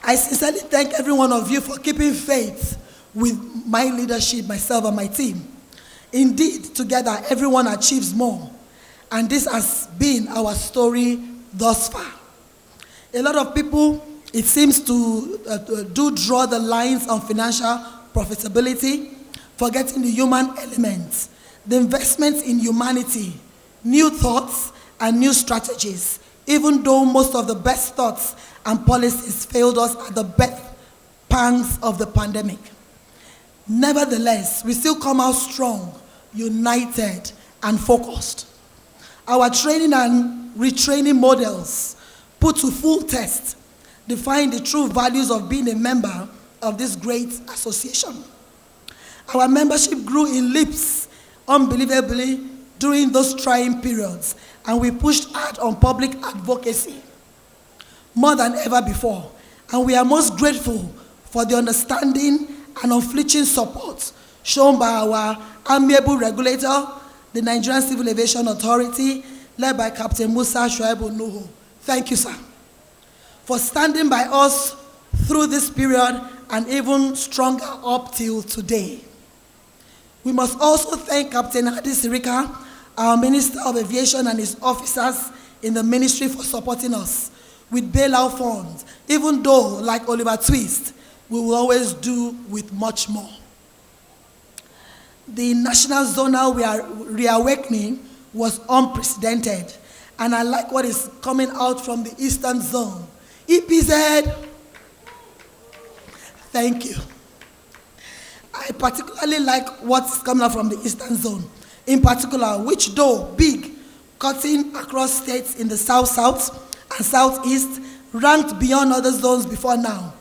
Speaker 7: I sincerely thank every one of you for keeping faith with my leadership, myself and my team. Indeed, together, everyone achieves more. And this has been our story thus far. A lot of people, it seems, do draw the lines on financial profitability, forgetting the human elements, the investment in humanity, new thoughts, and new strategies, even though most of the best thoughts and policies failed us at the birth pangs of the pandemic. Nevertheless, we still come out strong, united, and focused. Our training and retraining models, put to full test, define the true values of being a member of this great association. Our membership grew in leaps, unbelievably, during those trying periods, and we pushed hard on public advocacy more than ever before. And we are most grateful for the understanding and unflinching support shown by our amiable regulator, the Nigerian Civil Aviation Authority, led by Captain Musa Shoaibu Nuhu. Thank you, sir, for standing by us through this period and even stronger up till today. We must also thank Captain Hadi Sirika, our Minister of Aviation, and his officers in the ministry for supporting us with bailout funds, even though, like Oliver Twist, we will always do with much more. The national zonal reawakening was unprecedented, and I like what is coming out from the Eastern Zone. EPZ, thank you. I particularly like what's coming out from the Eastern Zone, in particular, which though big, cutting across states in the South-South and Southeast, ranked beyond other zones before now.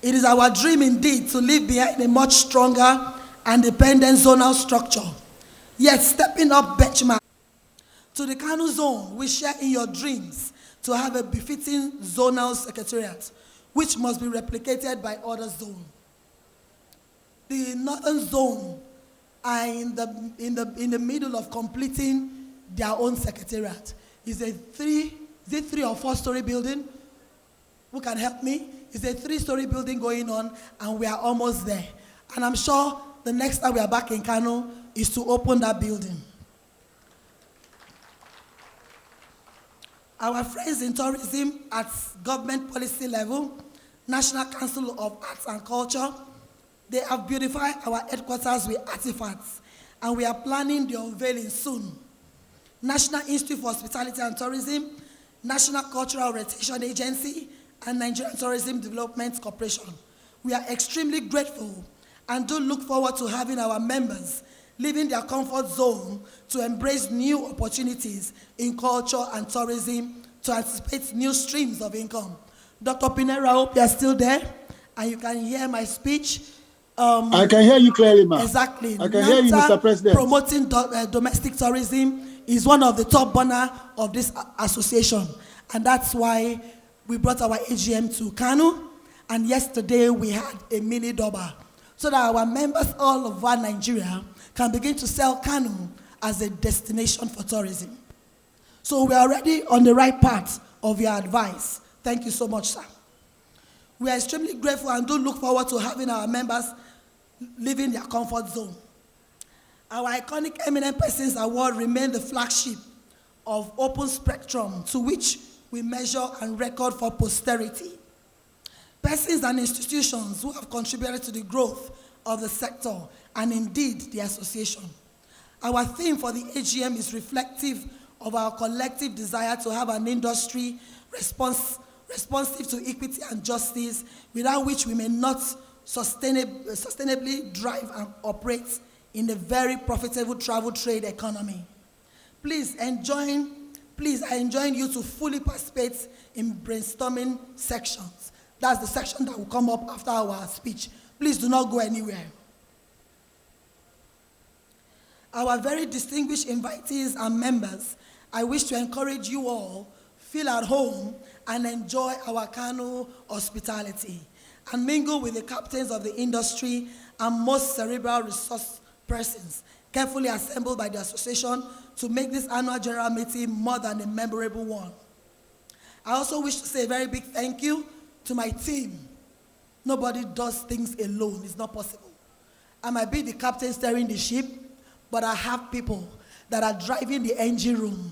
Speaker 7: It is our dream indeed to leave behind a much stronger and dependent zonal structure, yet stepping up benchmark. To the Kano zone, we share in your dreams to have a befitting zonal secretariat, which must be replicated by other zones. The northern zone are in the middle of completing their own secretariat. It's a three or four-story building? Who can help me? It's a 3-story building going on, and we are almost there. And I'm sure the next time we are back in Kano is to open that building. Our friends in tourism at government policy level, National Council of Arts and Culture, they have beautified our headquarters with artifacts, and we are planning the unveiling soon. National Institute for Hospitality and Tourism, National Cultural Rotation Agency, and Nigerian Tourism Development Corporation. We are extremely grateful and do look forward to having our members leaving their comfort zone to embrace new opportunities in culture and tourism to anticipate new streams of income. Dr. Pinera, I hope you are still there and you can hear my speech.
Speaker 5: I can hear you clearly, ma'am.
Speaker 7: Exactly.
Speaker 5: I can hear you, Mr. President.
Speaker 7: Promoting domestic tourism is one of the top banners of this association. And that's why we brought our AGM to Kano. And yesterday we had a mini Doba, so that our members all over Nigeria can begin to sell Kano as a destination for tourism. So we are already on the right path of your advice. Thank you so much, sir. We are extremely grateful and do look forward to having our members leaving their comfort zone. Our iconic Eminent Persons Award remains the flagship of open spectrum to which we measure and record for posterity. Persons and institutions who have contributed to the growth of the sector and indeed the association. Our theme for the AGM is reflective of our collective desire to have an industry responsive to equity and justice, without which we may not sustainably drive and operate in a very profitable travel trade economy. Please, I enjoin you to fully participate in brainstorming sections. That's the section that will come up after our speech. Please do not go anywhere. Our very distinguished invitees and members, I wish to encourage you all, feel at home and enjoy our Kano hospitality, and mingle with the captains of the industry and most cerebral resource persons carefully assembled by the association to make this annual general meeting more than a memorable one. I also wish to say a very big thank you to my team. Nobody does things alone. It's not possible. I might be the captain steering the ship, but I have people that are driving the engine room.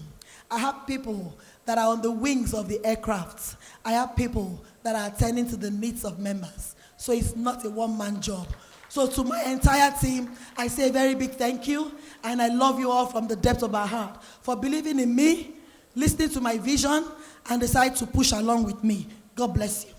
Speaker 7: I have people that are on the wings of the aircraft. I have people that are attending to the needs of members. So it's not a one-man job. So to my entire team, I say a very big thank you, and I love you all from the depth of my heart for believing in me, listening to my vision, and decide to push along with me. God bless you.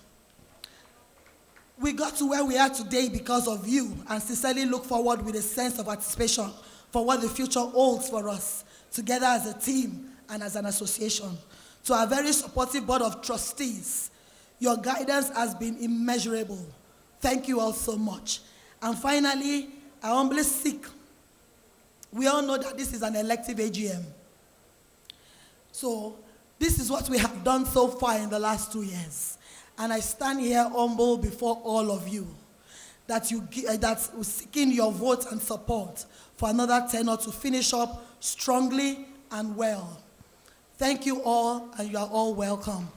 Speaker 7: We got to where we are today because of you, and sincerely look forward with a sense of anticipation for what the future holds for us, together as a team and as an association. To our very supportive board of trustees, your guidance has been immeasurable. Thank you all so much. And finally, I humbly seek. We all know that this is an elective AGM. So this is what we have done so far in the last 2 years. And I stand here humble before all of you that that's seeking your vote and support for another tenure to finish up strongly and well. Thank you all, and you are all welcome.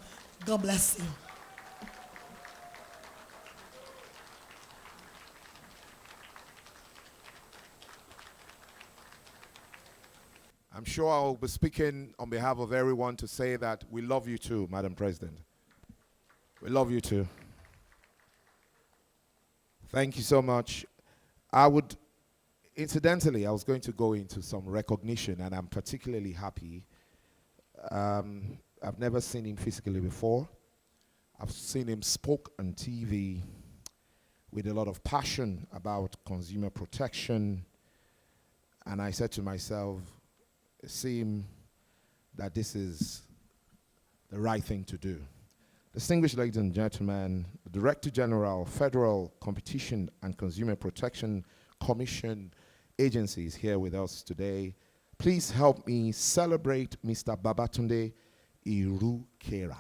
Speaker 7: God bless you.
Speaker 1: I'm sure I'll be speaking on behalf of everyone to say that we love you too, Madam President. We love you too. Thank you so much. Incidentally, I was going to go into some recognition, and I'm particularly happy. I've never seen him physically before. I've seen him spoke on TV with a lot of passion about consumer protection, and I said to myself, it seems that this is the right thing to do. Distinguished ladies and gentlemen, the Director General, Federal Competition and Consumer Protection Commission Agency is here with us today. Please help me celebrate Mr. Babatunde Irukera.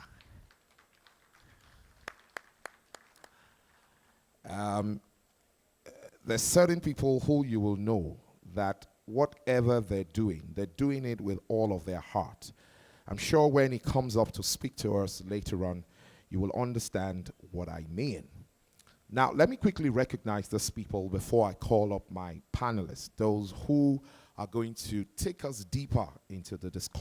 Speaker 1: There's certain people who you will know that whatever they're doing it with all of their heart. I'm sure when he comes up to speak to us later on, you will understand what I mean. Now, let me quickly recognize these people before I call up my panelists, those who are going to take us deeper into the discussion.